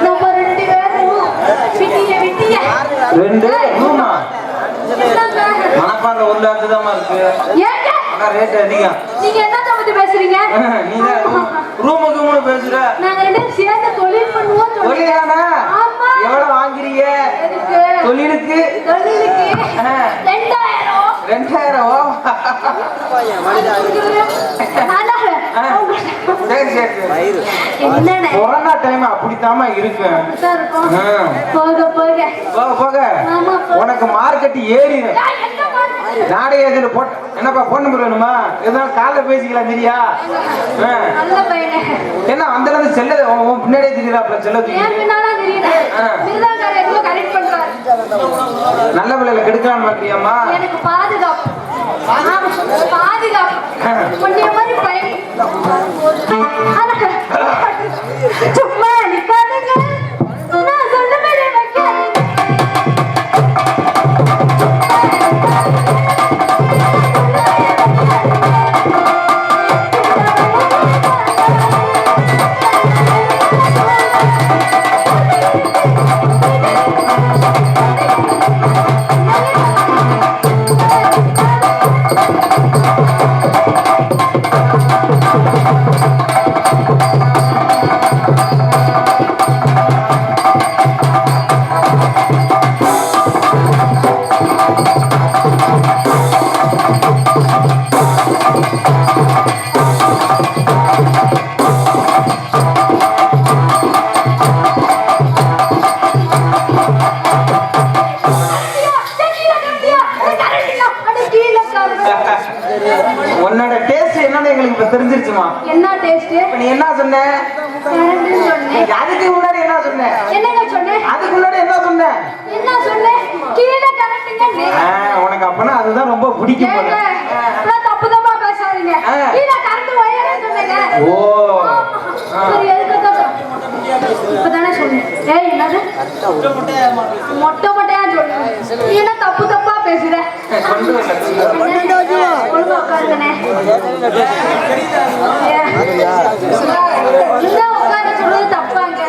நம்ம 2 பேரும் விட்டிய மனப்பாங்க உள்ள அதுதான் இருக்கு. ரேட் அதிகம். நீங்க என்ன பத்தி பேசுறீங்க? நீங்க ரூமுக்கு மூணு பேசுற. நாங்க ரெண்டு சேர்ந்து தொழில் பண்ணுவோம். தொழிலானா? ஆமா. எவ்வளவு வாங்குறீங்க? தொழிலுக்கு 2000. கொரோனா டைம் அப்படித்தாமா இருக்கு. போக உனக்கு மார்க்கெட் ஏறி நாடகத்துல போட்டு என்னப்பா பொண்ணு வேணுமா? எதுனாலும் காலைல பேசிக்கலாம் தெரியா? என்ன அந்த அளவுக்கு செல்ல பின்னாடியே தெரியுதாப்ல செல்ல நல்ல பிள்ளைல கெடுக்கலான்னு பாக்குறியாமா? எனக்கு பாதுகாப்பு மாதிரி பையன் சும்மா நிக்காதீங்க. நான் சொன்ன மாதிரி வைக்காதீங்க. இப்ப தெரிஞ்சிருச்சுமா. என்ன டேஸ்ட்? நீ என்ன சொன்ன? சொன்னேன். அதுக்கு முன்னாடி என்ன சொன்ன? என்னங்க சொன்னேன்? அதுக்கு முன்னாடி என்ன சொன்ன? என்ன சொன்னேன்? கீழே கரண்ட்ங்க. உனக்கு அப்பனா அதுதான் ரொம்ப பிடிக்கும் போல. தப்பு தப்பா பேசாதீங்க. கீழே கரண்ட் வயரே சொன்னேங்க. ஓ சரி எதுக்கு இப்பதானே சொன்னேன். ஏய் என்னது மொட்டை மொட்டையா சொல்லு. நீ என்ன தப்பு தப்பா பேசுற? ஒழுங்கா உட்காருங்கண்ணே. இந்த உட்கார சொல்றது தப்பாங்க.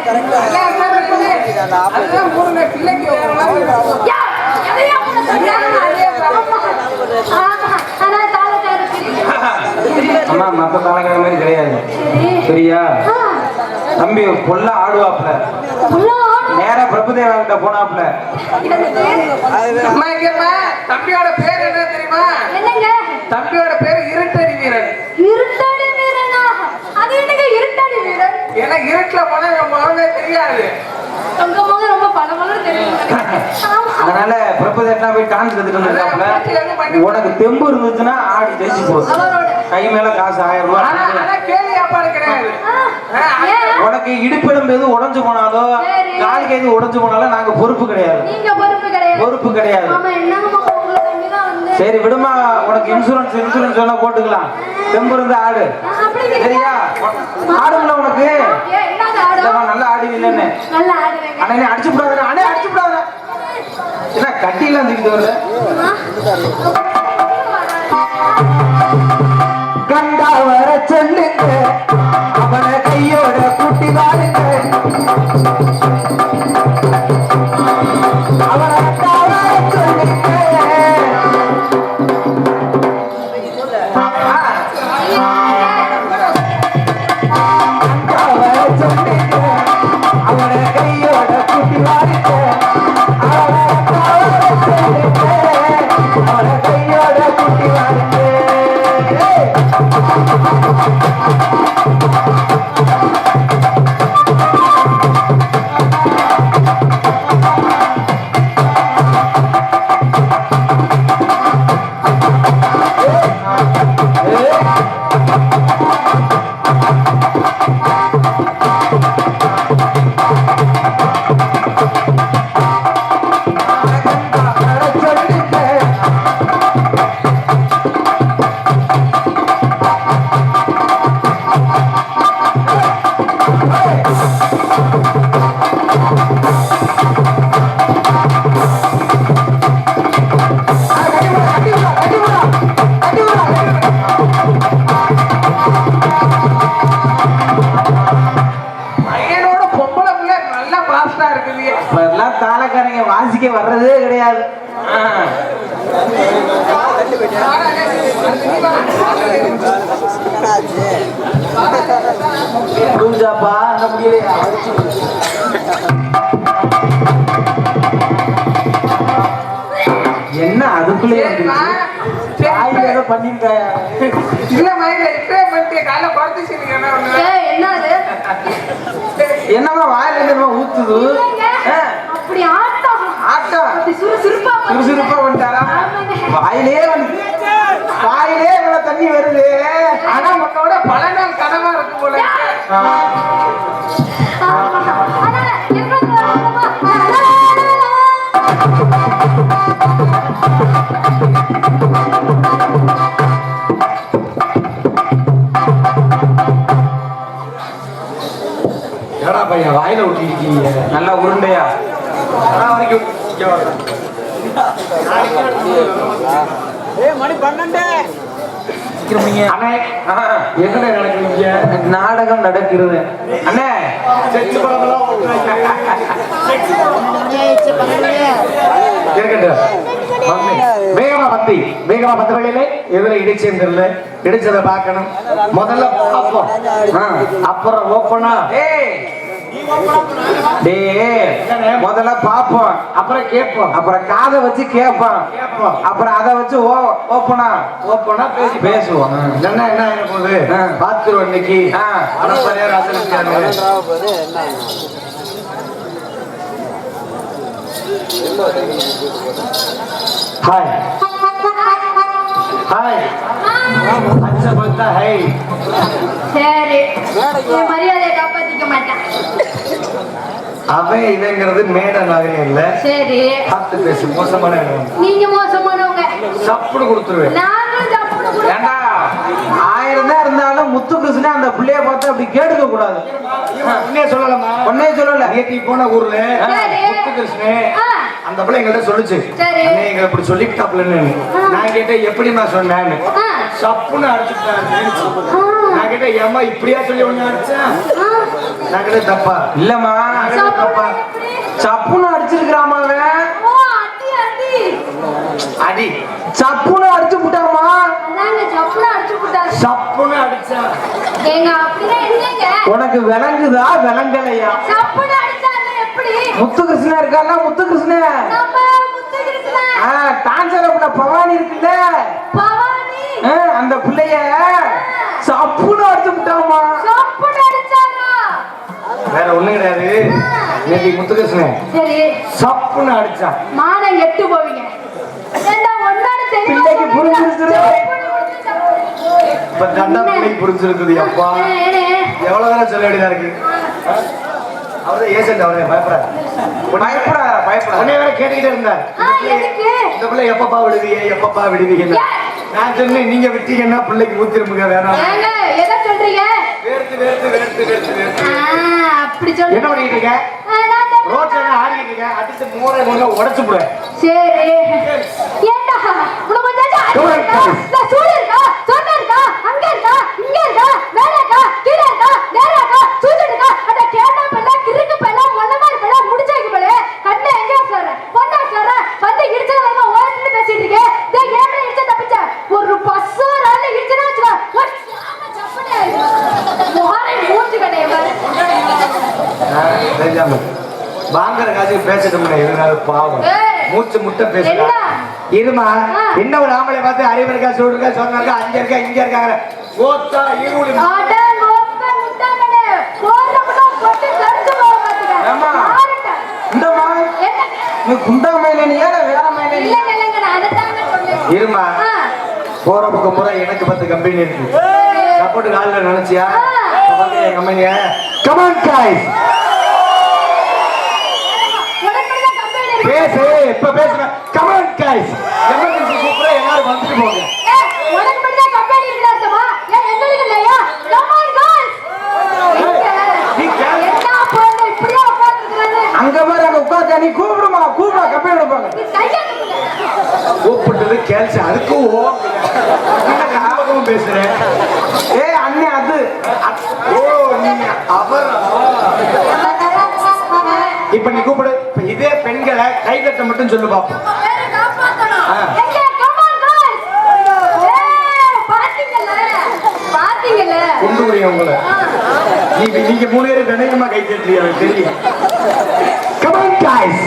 அம்மா மத்த தலைக்கிற மாதிரி கிடையாது சரியா? தம்பி பொல்ல ஆடுவாப்ல, நேரா பிரபுதேவா கிட்ட போனாப்ல. தம்பியோட பேர் என்ன தெரியுமா? என்னங்க தம்பியோட பேர் இருட்டடி வீரன். இருட்டடி வீரனா? அது என்னங்க இருட்டடி வீரன்? ஏன்னா இருட்டுல போனா முகமே தெரியாது. உங்க முகம் ரொம்ப பளபளன்னு தெரியும். அதனால பிரபுதேவா போய் டான்ஸ் கத்துட்டு வந்திருக்காப்ல. உனக்கு தெம்பு இருந்துச்சுன்னா ஆடி ஜெயிச்சு போகுது. கை மேல காசு 1000 ரூபாய். கேள்வி அப்பாடு கிடையாது. உனக்கு இடுப்பெலும்பு எது உடைஞ்சு போனாலோ காலுக்கு எது உடைஞ்சு போனாலும் நாங்க பொறுப்பு கிடையாது. நீங்க பொறுப்பு கிடையாது. பொறுப்பு கிடையாது. ஆமா என்னங்க உங்களை நம்பி தான் வந்து. சரி விடுமா, உனக்கு இன்சூரன்ஸ் சொன்னா போட்டுக்கலாம். தெம்பு இருந்து ஆடு சரியா? ஆடுங்களா உனக்கு? என்னங்க ஆடு? நல்லா ஆடுவீங்கன்னு. நல்லா ஆடுவேங்க. அண்ணே அடிச்சு விடாத, அண்ணே அடிச்சு விடாத. என்ன கட்டிலாம் தூக்கிட்டு வரல? கண்டா வர சொல்லுங்க, அவனை கையோட கூட்டி வாருங்க. அவனை கண்டா வர சொல்லுங்க. கண்டா வர சொல்லுங்க, அவனை கையோட கூட்டி வாருங்க. அவனை கண்டா வர சொல்லுங்க, அவனை கையோட கூட்டி வாருங்க. தாளக்காரங்க வாசிக்க வர்றதே கிடையாது. புரிஞ்சாப்பா அந்த முடியலையா? என்ன அதுக்குள்ளே பண்ணிருக்க? இல்ல மயில இப்பே பண்ணிட்டு கால பார்த்து என்னது? என்னமா வாயில என்னமா ஊத்துது? அப்படி ஆட்டம் ஆட்டம் அப்படி சுறுசுறுப்பா வந்துட்டாரா? வாயிலே இவ்வளவு தண்ணி வருது. ஆனா உன்னோட பல நாள் கனவா இருக்கு போல. ஏடா பையன் வாயில ஊட்டிருக்கீங்க நல்லா உருண்டையா வரைக்கும். மணி 12 என்ன நடக்குறீங்க? நாடகம் நடக்கிறது அண்ணே. வேகமா பத்து வழியிலே எதுல இடிச்சேர்ந்து இடிச்சதை பார்க்கணும். முதல்ல பார்ப்போம், அப்புறம் ஓப்பனா முதல்ல பாப்போம், அப்புறம் கேட்போம், அப்புறம் காதை வச்சு கேட்போம், அப்புறம் அதை வச்சு ஓப்பனா பேசுவோம். என்ன என்ன ஆக போகுது பாத்துருவோம் இன்னைக்கு. ஹாய் ஹாய் அச்சா பத்தா ஹை சரி என் மரியாதையை காப்பாத்திக்க மாட்டேன். அவன் இவங்கிறது மேட நகரம் இல்ல. சரி பார்த்து பேசு. மோசமான இடம். நீங்க மோசமானவங்க. சப்புடு கொடுத்துருவேன். நாங்களும் சப்புன்னு கொடுப்போம். ஏண்டா 1000 தான் இருந்தாலும் முத்து கிருஷ்ணே அந்த பிள்ளைய பார்த்து அப்படி கேட்டுக்க கூடாது. உன்னே சொல்லலாமா? ஒன்னே சொல்லல. நேத்தி போன ஊர்ல சரி. முத்துகிருஷ்ணே ஆ, அந்த பிள்ளை எங்கள்ட்ட சொல்லுச்சு. சரி. அண்ணே எங்களை இப்படி சொல்லிட்டாப்லன்னு. நான் கேட்டேன் எப்படிமா சொன்னேன்னு. ஆ, சப்புன்னு அடிச்சுட்டாரு. நான் கேட்டேன் ஏமா இப்படியா சொல்லி ஒண்ணு அடிச்சேன். ஆ. நான் கேட்டேன் தப்பா இல்லம்மா தப்பா எப்படி? சப்புன்னு அடிச்சிருக்கிறாமா அவன். ஓ, அடி அடி. அடி சப்புன்னு அடிச்சு விட்டாமா. அதாங்க சப்புன்னு அடிச்சு விட்டாரு. சப்புன்னு அடிச்சா ஏங்க அப்படின்னா என்னங்க? உனக்கு விளங்குதா விளங்கலையா? சப்புன்னு அடிச்சாங்க எப்படி? முத்து கிருஷ்ணா இருக்கால முத்து கிருஷ்ண நம்ம முத்துகிருஷ்ணன். டான்சர் அப்படின்னா பவானி இருக்குல்ல பவானி அந்த பிள்ளைய சப்புன்னு அடிச்சு விட்டாமா. சப்புன்னு அடிச்சாரா? வேற ஒண்ணு கிடையாது. நேத்தி முத்துகிருஷ்ணன் சரி சப்புன்னு அடிச்சான். மானம் கெட்டு போவீங்க. ஏண்டா ஒன்னால தெரியுமா? பிள்ளைக்கு புரிஞ்சிருச்சு. சப்புன்னு கொடுத்து சப்புன்னு. இப்ப தண்டா பிள்ளைக்கு புரிஞ்சிருக்குது. அப்பா எவ்வளவு நேரம் சொல்ல வேண்டியதா இருக்கு. அவரே ஏசென்ட் அவரே பயப்படாது. பயப்படாத பயப்படாத. உடனே வேற கேட்டுக்கிட்டே இருந்தார். எதுக்கு? இந்த பிள்ளை எப்பப்பா விடுவீங்க எப்பப்பா விடுவீங்க. நான் சொன்னேன் நீங்க விட்டீங்கன்னா பிள்ளைக்கு ஊத்திருமுங்க வேணாம். ஏங்க எதை சொல்றீங்க? வேர்த்து வேர்த்து வேர்த்து வேர்த்து வேர்த்து. அப்படி சொல்லுங்க. என்ன பண்ணிட்டு இருக்க? ரோட்ல ஆடிக்கிட்டு இருக்க. அடிச்சு மூளை மூளை உடைச்சு போடுவேன். சரி ஏண்டா உனக்கு கொஞ்சம் சூடு இருக்கா சொன்ன இருக்கா அங்க இருக்கா இங்க இருக்கா மேல இருக்கா கீழே இருக்கா நேரா இருக்கா சூடு இருக்கா அட கேட்டா பல்ல கிறுக்கு பல்ல மொல்லமா பல்ல முடிச்சாக்கி பல்ல கண்ண எங்க சொல்ற பொண்ணா சொல்ற வந்து இடிச்சத வரமா ஓரத்துல பேசிட்டு இருக்கே டேய் ஏன்டா இடிச்ச தப்பிச்ச ஒரு பஸ்ஸோ ரால இடிச்சனா வச்சுவா ஒரு சாம சப்பனே மோரே மூஞ்சி கடைய பாரு. தெரியாம வாங்குற காசு பேசிட்டு இருந்தாலும் பாவம் மூச்சு முட்டை பேசுறா. இருமா என்ன ஒரு ஆம்பளை பார்த்து அறிவு இருக்கா சூடு இருக்கா சொன்னாங்க அங்க இருக்கா இங்க இருக்காங்க ஓத்தா இருளு அட கோப்ப முட்டாமடே கோரப்பட போட்டு கடிச்சு போற ஏம்மா? பாத்துக்க இந்தம்மா என்ன நீ குண்டா மயிலனியா வேற மயிலனியா? இல்லங்க இல்லங்க நான் அத தாங்க சொன்னேன். இருமா போற பக்கம் பூரா எனக்கு 10 கம்பெனி இருக்கு. சப்போர்ட் கால்ல நினைச்சியா கம்பெனிய கமான் காய்ஸ் பேசு இப்ப பேசுற கமான் காய்ஸ் எமர்ஜென்சி கூப்பிட எல்லாரும் வந்துட்டு போங்க. உனக்கு மட்டும் தான் கம்பெனி இருக்குடா ஏன் எங்களுக்கு இல்லையா? Come on guys. என்ன போறே இப்படியே உட்கார்ந்துக்கிறது? அங்க பாரு அங்க உட்கார்ந்து நீ கூப்பிடுமா கூப்பிடா கப்பே எடுப்பாங்க. நீ கைய தூக்கு. கூப்பிட்டது கேள்வி அதுக்கு ஓ ஞாபகம் பேசுறேன். ஏய் அண்ணே அது ஓ நீங்க அவர் இப்ப நீ கூப்பிடு. இப்ப இதே பெண்களை கை தட்ட மட்டும் சொல்லு பாப்போம். வேற காப்பாத்தணும். எங்க கம் ஆன் गाइस. பாத்தீங்கல கொண்டு போய் உங்களை நீங்க 3 பேரும் கணக்கமா கை தட்டுறீங்க எனக்கு தெரியும். கமான் காய்ஸ்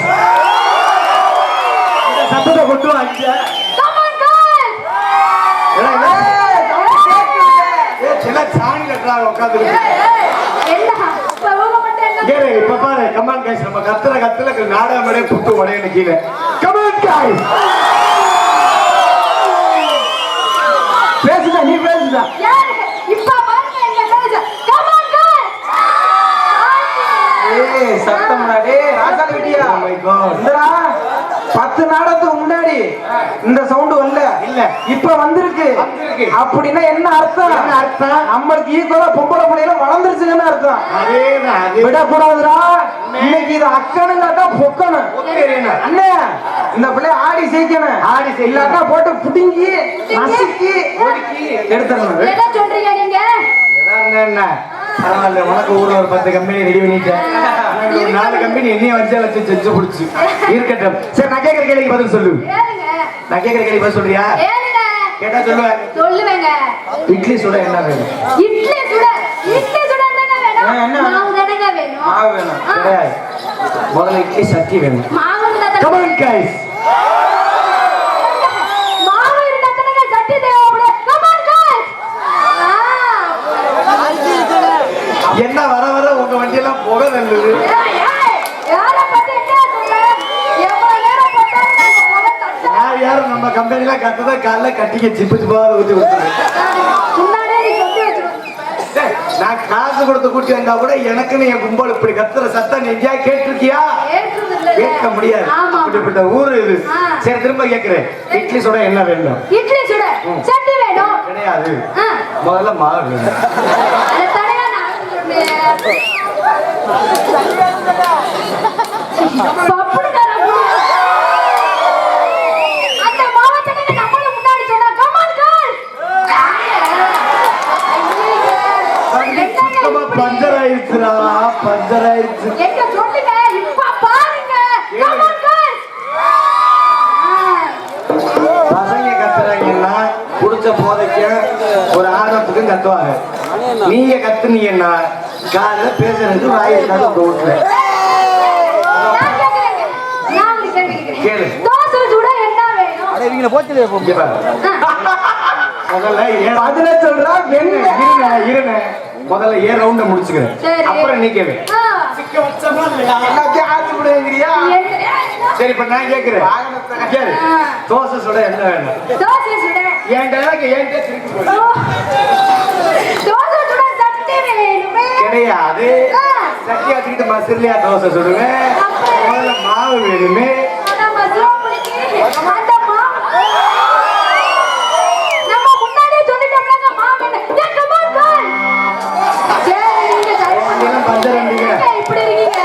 இந்த சத்தத்தை கொண்டு வாங்க. Come on guys. சில சாணி கட்டுறாங்க உட்காந்துருக்கு. என்ன இப்ப ஊக மட்டும் என்ன கேளு இப்ப பாரு கமான் காய்ஸ் நம்ம கத்துல நாடகமடே புட்டு உடையன்னு கீழே கமான் காய்ஸ் பேசுடா நீ பேசுடா. யாரு இப்ப பாருங்க எங்க மேனேஜர் கம் ஆன் गाइस. ஏய் சத்தம்டா டேய் ராசால விட்டியா? Oh my God. இந்தடா 10 நாடத்துக்கு முன்னாடி இந்த சவுண்ட் வரல இல்ல. இப்ப வந்திருக்கு. வந்திருக்கு. அப்படின்னா என்ன அர்த்தம்? என்ன அர்த்தம்? நம்மளுக்கு ஈக்குவலா பொம்பளை பிள்ளைல வளர்ந்துருச்சுன்னு அர்த்தம். அதேதான் அதே விடக்கூடாதுடா. இன்னைக்கு இது அக்கனுங்காட்டா பொக்கணும். தெரியணும். அண்ணே இந்த பிள்ளை ஆடி செய்யணும். ஆடி செய்யணும். இல்லாட்டா போட்டு புடுங்கி நசுக்கி ஒடுக்கி எடுத்துடணும். என்ன சொல்றீங்க நீங்க? என்ன பரவாயில்ல உனக்கு ஊர்ல ஒரு 10 கம்பெனி ரெடி பண்ணிட்டேன். ஒரு 4 கம்பெனி என்னைய வச்சு செஞ்சு பிடிச்சு இருக்கட்டும். சரி நான் கேட்கிற கேள்விக்கு பதில் சொல்லு. ஏனுங்க நான் கேட்கிற கேள்வி பதில் சொல்றியா? ஏனுங்க கேட்டா சொல்லுவேன். சொல்லுவேங்க. இட்லி சுட என்ன வேணும்? இட்லி சுட என்னங்க வேணும்? என்ன? மாவு தானங்க வேணும். மாவு வேணும். கிடையாது. முதல்ல இட்லி சட்டி வேணும். மாவு இருந்தா Come on guys. மாவு இருந்தா தானங்க சட்டி தேவைப்படும். Come on guys. என்ன வர வர உங்க வண்டியெல்லாம் புகை நல்லது. யார பத்தி என்ன சொல்ற? எவ்வளவு நேரம் போட்டாலும் நாங்க போக தட்ட. யார் நம்ம கம்பெனில கத்துதான் காலைல கட்டிக்க சிப்பு சிப்பா ஊத்தி கொடுத்துரு. முன்னாடியே நீ சொல்லி வச்சிருக்க. டேய், நான் காசு கொடுத்து கூட்டி வந்தா கூட எனக்குன்னு என் கும்பல் இப்படி கத்துற சத்தம் நீ எங்கேயா கேட்டிருக்கியா? ஏற்றது இல்ல. கேட்க முடியாது. ஆமா. இப்படிப்பட்ட ஊரு இது. ஆ. சரி திரும்ப கேக்குறேன், இட்லி சுட என்ன வேணும்? இட்லி சுட சட்னி வேணும். கிடையாது, ஆ. முதல்ல மாவு வேணும். அத தடையா நான் சொன்னேன். பப்புடுகாரன் அந்த மாவட்டத்துக்கு நம்மள முன்னாடி சொன்னா கமான் கால். சுத்தமா பஞ்சர் ஆயிடுச்சுடா, பஞ்சர் ஆயிடுச்சு. எங்க சொல்லுங்க இப்ப பாருங்க கமான் கால். பசங்க கத்துறாங்கன்னா குடிச்ச போதைக்கு ஒரு ஆர்வத்துக்கும் கத்துவாங்க. நீங்க கத்துனீங்கன்னா காலைல பேசுறதுக்கு வாய் இருக்காது உங்க வீட்டுல. நான் கேக்குறேன். நான் ஒரு கேள்வி கேக்குறேன். கேளு. தோசை சுட என்ன வேணும்? இங்க பாரு. முதல்ல ஏன் அதுல சொல்றா இருங்க. முதல்ல ஏன் ரவுண்ட முடிச்சுக்கிறேன், சரி. அப்புறம் நீ கேளு. ஆ. எல்லாத்தையும் ஆட்சி விடுங்கிறியா? சரி இப்ப நான் கேக்குறேன், கேளு. தோசை சுட என்ன வேணும்? தோசை சுட என்கிட்ட திருப்பி போடு. தோசை சுட சட்னி வேணுமே. கிடையாது, சட்டி வச்சுக்கிட்டு மசிலையா தோசை சுடுவேன். முதல்ல மாவு வேணுமே. நம்ம சிவப்புலிக்கு அந்த மாவு நம்ம முன்னாடியே சொல்லிட்டோம்லங்க மாவு என்ன? ஏ கமான் கால். சரி நீங்க சரி இதெல்லாம் பஞ்சர் வண்டிங்க. பண்ணுங்க. இப்படி இருக்கீங்க.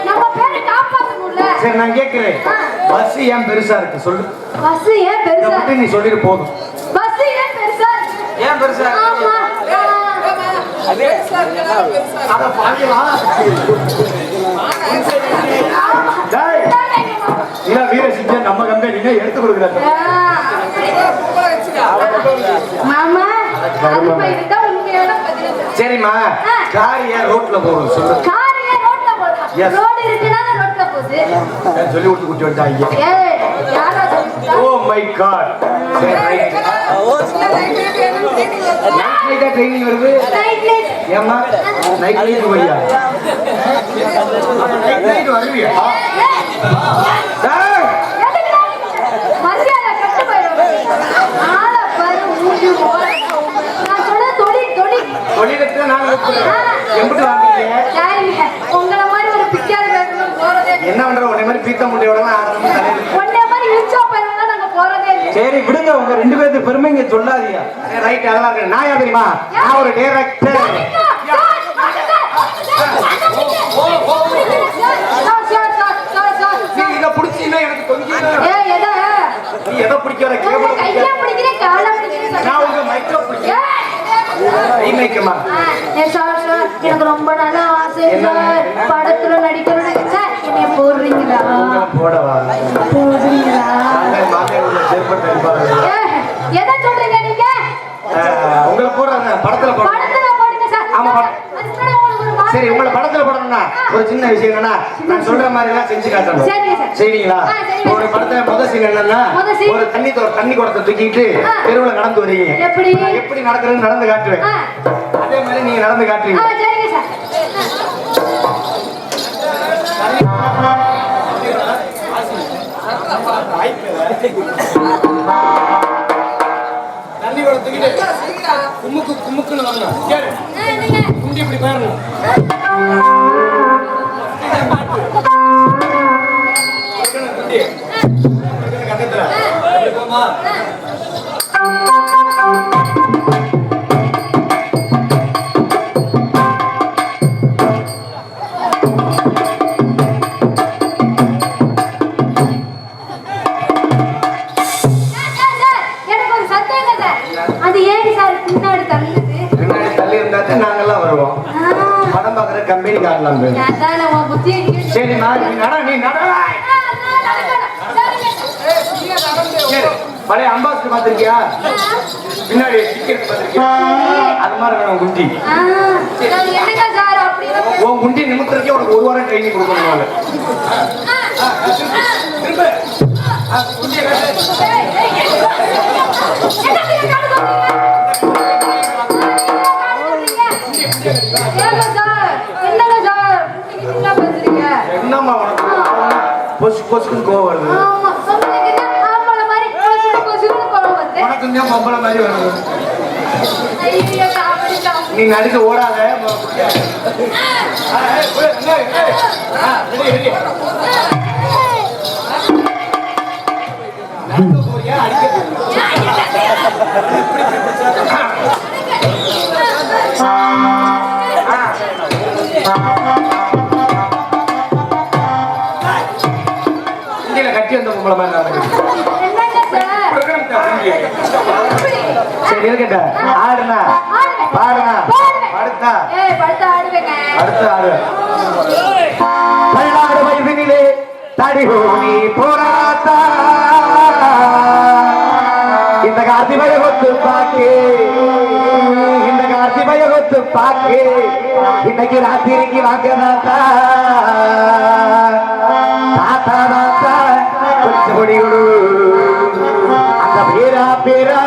நம்ம பேரை காப்பாத்தணும்ல. சரி நான் கேக்குறேன், பஸ் ஏன் பெருசா இருக்கு சொல்லு. பஸ் ஏன் இதை பெருசா? மட்டும் நீ சொல்லிட்டு போதும். பஸ் ஏன் பெருசா? ஏன் பெருசா இருக்கு? ஆமா. அட பாவிகளா. டேய், இல்ல வீரசிங்க நம்ம கம்பெனிங்க எடுத்து கொடுக்குறாங்க. மாமா அது போயிட்டா உண்மையான பதில். சரிம்மா, கார் ஏன் ரோட்ல போகும் சொல்லு. கார் ஏன் ரோட்ல போகுது? Yes. ரோடு இருக்குன்னா ரோட்ல போகுது. சொல்லி விட்டு கூட்டி வந்துட்டாங்க. ஏய் யாரா சொல்லிட்டா? Oh my God. சரி ரைட். நைட் ட்ரைனிங் வருது. Night light. ஏம்மா நைட் லைட் வரியா? நைட் லைட் வருவியா? டேய், மரியாதை கட்டு போயிடும். ஆள பாரு மூஞ்சி போற. நான் சொல்ல தொழில் தொழில். தொழிலுக்கு நான் எப்படி வாங்குறீங்க? யாருங்க உங்கள மாதிரி ஒரு பிக்கார பேசணும் போறதே. என்ன பண்ற? உன்னை மாதிரி பீத்த முட்டையோட ஆரம்பம் தலையில. ஒன்னே மாதிரி இழுச்சா போயிடும் நாங்க போறதே இல்லை. சரி விடுங்க, உங்க ரெண்டு பேருக்கு பெருமைங்க சொல்லாதீங்க. ரைட், அதெல்லாம் இருக்கு. நான் யார் தெரியுமா? நான் ஒரு டைரக்டர். நீ இதை பிடிச்சீங்கன்னா எனக்கு கொஞ்சம் நீ எதை பிடிக்கிற கேபிள் நான் உங்க மைக்ரோ பிடிக்கிறேன். மைக்கமா எனக்கு ரொம்ப நல்ல ஆசை சார். படத்துல நடிக்கணும்னு சார் என்னைய போடுறீங்களா? போடவா? போடுறீங்களா? மாமியார் உள்ள சேர்ப்பட்டு இருப்பாங்க. எதை சொல்றீங்க நீங்க? உங்களை போடுறாங்க படத்துல போடுறாங்க. படத்துல போடுங்க சார். ஆமா, அதுக்கு முன்னாடி உங்களுக்கு ஒரு சரி உங்களை படத்துல போடணும்னா ஒரு சின்ன விஷயம் என்னன்னா, நான் சொல்ற மாதிரி எல்லாம் செஞ்சு காட்டணும். சரிங்க சார். செய்வீங்களா? சரிங்க. ஒரு படத்துல முதல் சீன் என்னன்னா, முதல் scene. ஒரு தண்ணி குடத்தை தூக்கிட்டு தெருவுல நடந்து வரீங்க. எப்படி? நான் எப்படி நடக்கிறேன்னு நடந்து காட்டுவேன். அதே மாதிரி நீங்க நடந்து காட்டுறீங்க. சரிங்க சார். தண்ணி குடத்தை தூக்கிட்டு கும்முக்குன்னு வரணும். கேளு. குண்டி இப்படி போயிடணும். கட்டத்துல போமா. எனக்கு ஒரு சந்தேகம் சார். அது ஏன் சார் பின்னாடி தள்ளுது? பின்னாடி தள்ளி இருந்தாச்சு நாங்கெல்லாம் வருவோம். படம் பார்க்குற கம்பெனி காட்டலாம். அதான உன் புத்தியை கேட்டு. சரிம்மா, நீ நட. சரி, பழைய அம்பாஸ்டர் பார்த்திருக்கியா? பின்னாடி டிக்கெட் பார்த்திருக்கியா? அது மாதிரி வேணும் குண்டி. என்னங்க சார் அப்படி உன் குண்டி நிமித்தத்துக்கே உனக்கு ஒரு வாரம் ட்ரைனிங் கொடுக்கணும். திரும்ப குண்டியை என்னங்க சார் என்ன பேசுறீங்க? என்னம்மா உனக்கு பொசுக்குன்னு கோவம் வருது? ஆமா உங்களுக்கு ஆம்பளை மாதிரி மட்டும் தான் பொம்பளை மாதிரி வருது. ஐயோ காமெடிதான். நீ நடுக்க ஓடாத. கட்டி வந்த பொம்பளை மாதிரி என்னங்க சார்? சரி இருக்கட்ட. ஆடுனா பாடுனா படுத்தா படுத்து ஆடுவேங்க. அடுத்த ஆடு. 16 வயதினிலே தடிகோணி போராத்தா இந்த கார்த்தி பயகொத்து பாக்கு, இந்த கார்த்தி பயகொத்து பாக்கு, இன்னைக்கு ராத்திரிக்கு வாங்கதாத்தா தாத்தா தாத்தா கொஞ்சம் கொடி கொடு, அந்த பேரா பேரா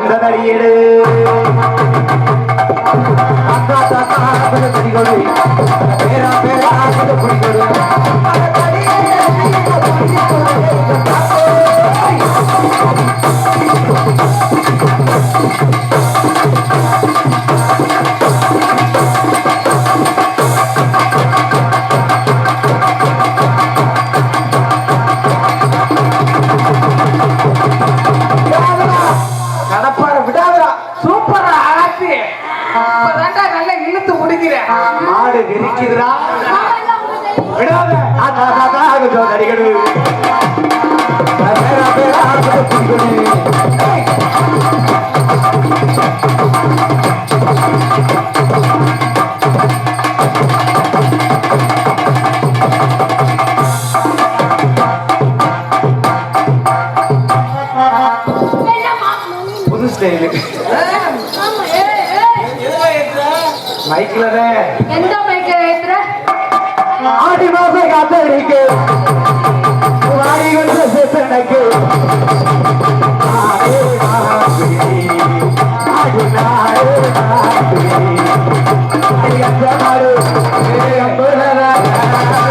இந்த தடியெடு தாத்தா தாத்தா கொஞ்சம் கொடி கொடு, பேரா பேரா கொஞ்சம் கொடி கொடு. கடப்பார விடாதடா. சூப்பரா ஆத்தி. இப்பதான்டா நல்லா இழுத்து முடிக்கிறேன். மாடு விரிக்குதுடா. ஆமெல்லாம் உங்களுக்கு விடாத. தாத்தா தாத்தா கொஞ்சம் தடிகடு, பேரா பேரா கொஞ்சம் கொடி கொடு. என்னம்மா? புது ஸ்டைலு ஆமா, மைக்கில் தான் எந்த மைக்க ஏத்துற? ஆடி மாச காத்தடிக்கு வாடி கொண்டு சேத்தனைக்கு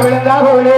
விழுந்தா போலே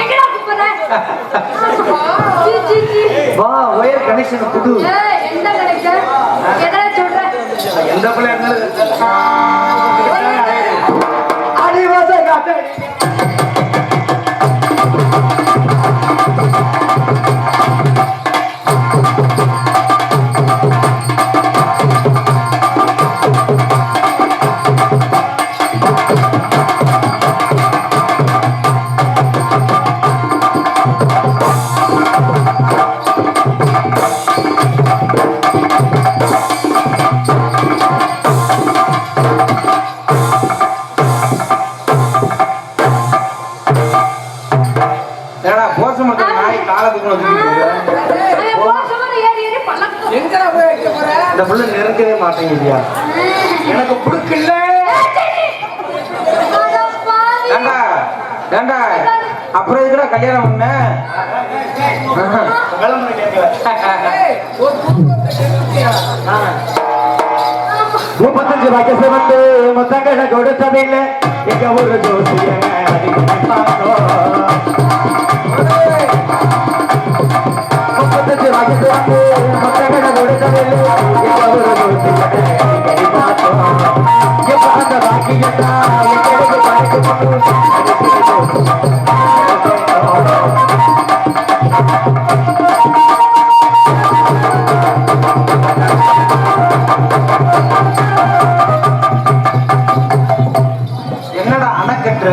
எங்கடா கூப்பிடுற? சீ, சீ, சீ. வா ஒயர் கனெக்ஷன் புது எந்த கடைக்கு? எதனா சொல்ற? எந்த பிள்ளை அடிவாச காத்த ஏடா போச மட்டும் நாய் காலத்துக்கு வந்துருக்கு. அவன் போசமான ஏறி ஏறி பழக்கம். எங்கடா போய் வைக்க போற? இந்த புள்ள நெருக்கவே மாட்டேங்குதியா? எனக்கு புடுக்கல. அட பாவி. ஏண்டா ஏண்டா அப்புறம் இதுக்கடா கல்யாணம் பண்ண? கிளம்புற கேட்கல. ஒரு குடும்பத்தை கெடுத்தியா? 35 வயசு வந்து முத்தங்கட கொடுத்ததில்ல எங்க ஒரு ஜோசிய பார்த்தோம். 35 வயசு வந்து முத்தங்கட கொடுத்ததில்ல எங்க ஒரு ஜோசிய பார்த்தோம். எப்ப அந்த பாக்கி கேட்டா எங்களுக்கு படைக்கு என்னடா அணை கட்டுற?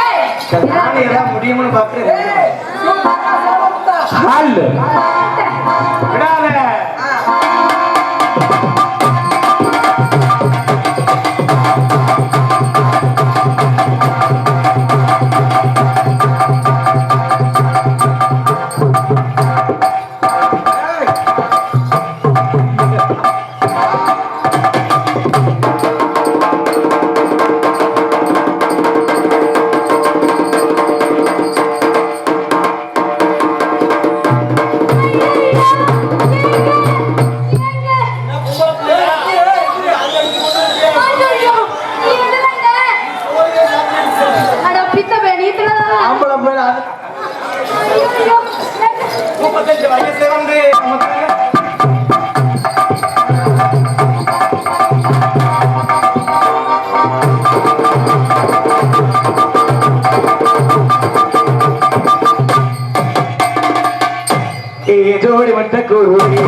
ஏய், நானே ஏதாவது முடியும்னு பார்த்து ஹால் விடாத. ஆம்பளை போய் 35 வயசுல வந்து நமக்கு ஜோடி மட்ட கூறுவே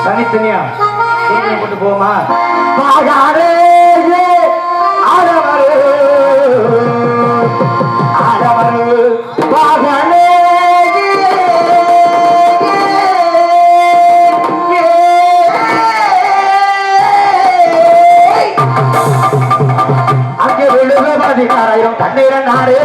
தனித்தனியா போட்டு போமா அங்கே விழுகாராயிரம் தண்ணீர நாடு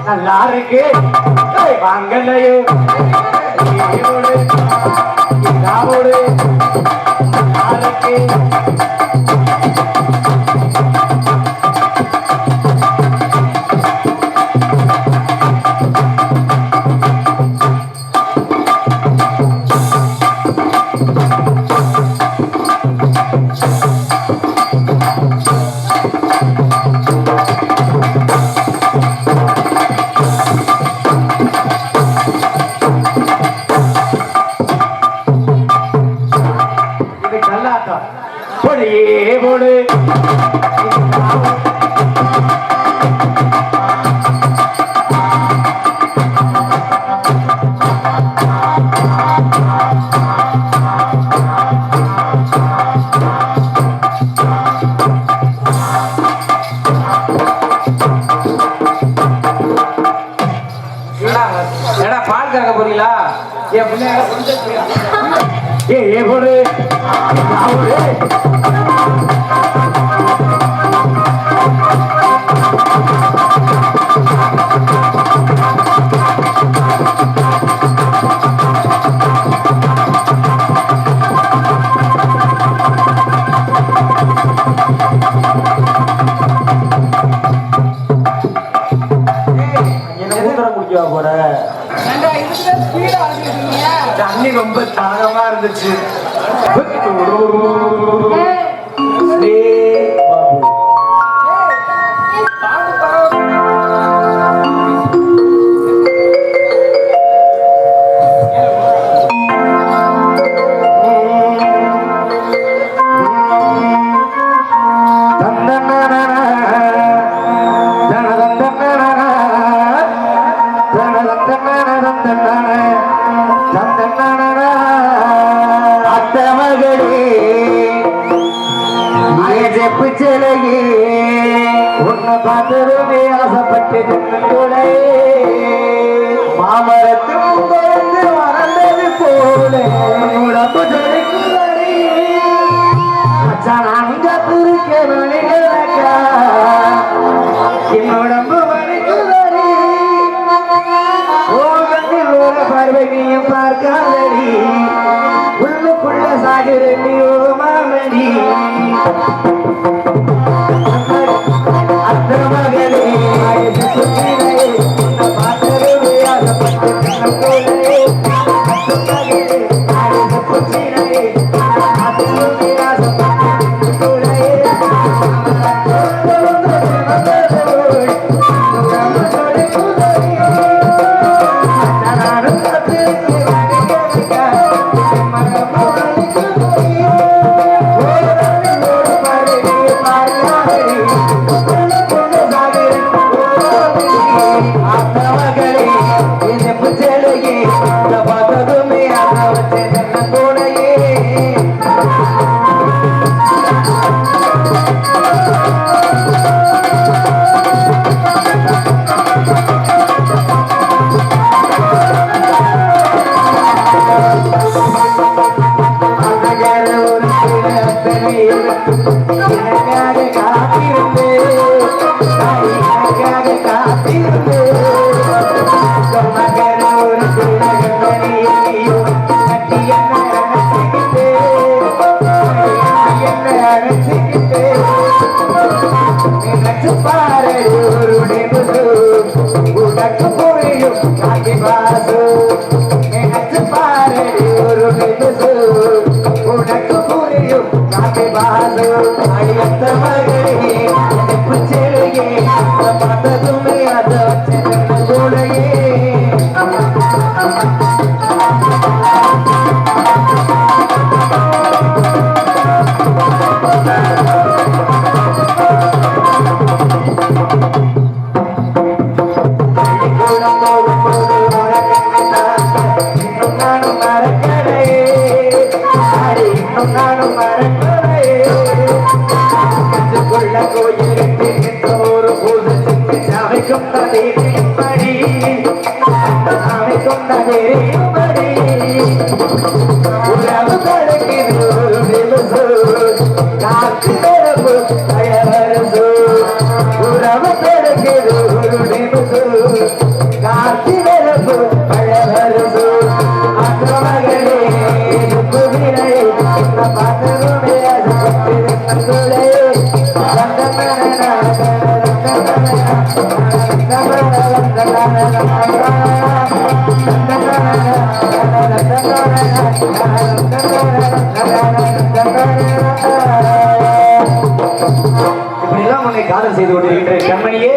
நல்லா இருக்கு வாங்கலையோ போடு பால் கறக்க போறீங்களா? ஏ போடு போற தண்ணி ரொம்ப தாகமா இருந்துச்சு. உன்னை பார்த்ததுமே ஆசைப்பட்டு மாமரத்து வந்து வளர்ந்தது போல உடம்பு சொல்லிக்குள்ளடி நானும் காத்திருக்க மணிகளக்கா என்னோடம்பு மணிக்குள்ளடி ஓகத்தில் ஒரு பார்வை நீயும் பார்க்காதடி உள்ளுக்குள்ள சாகுறடி ஓ மாமடி Thank you. தெரியும்படி நாளை கொண்ட தெரியும்படி உறவு தடுக்குது ஒரு நிமிஷு காற்று நிரப்பு அழகரசு உறவு தடுக்குது ஒரு நிமிஷு காற்று நிரப்பு அழகரசு அந்த மகளே குதிரை பார்த்ததுமே அது கண்களே இப்படிலாம் உன்னை காதல் செய்து கொண்டிருக்கின்ற கண்மணியே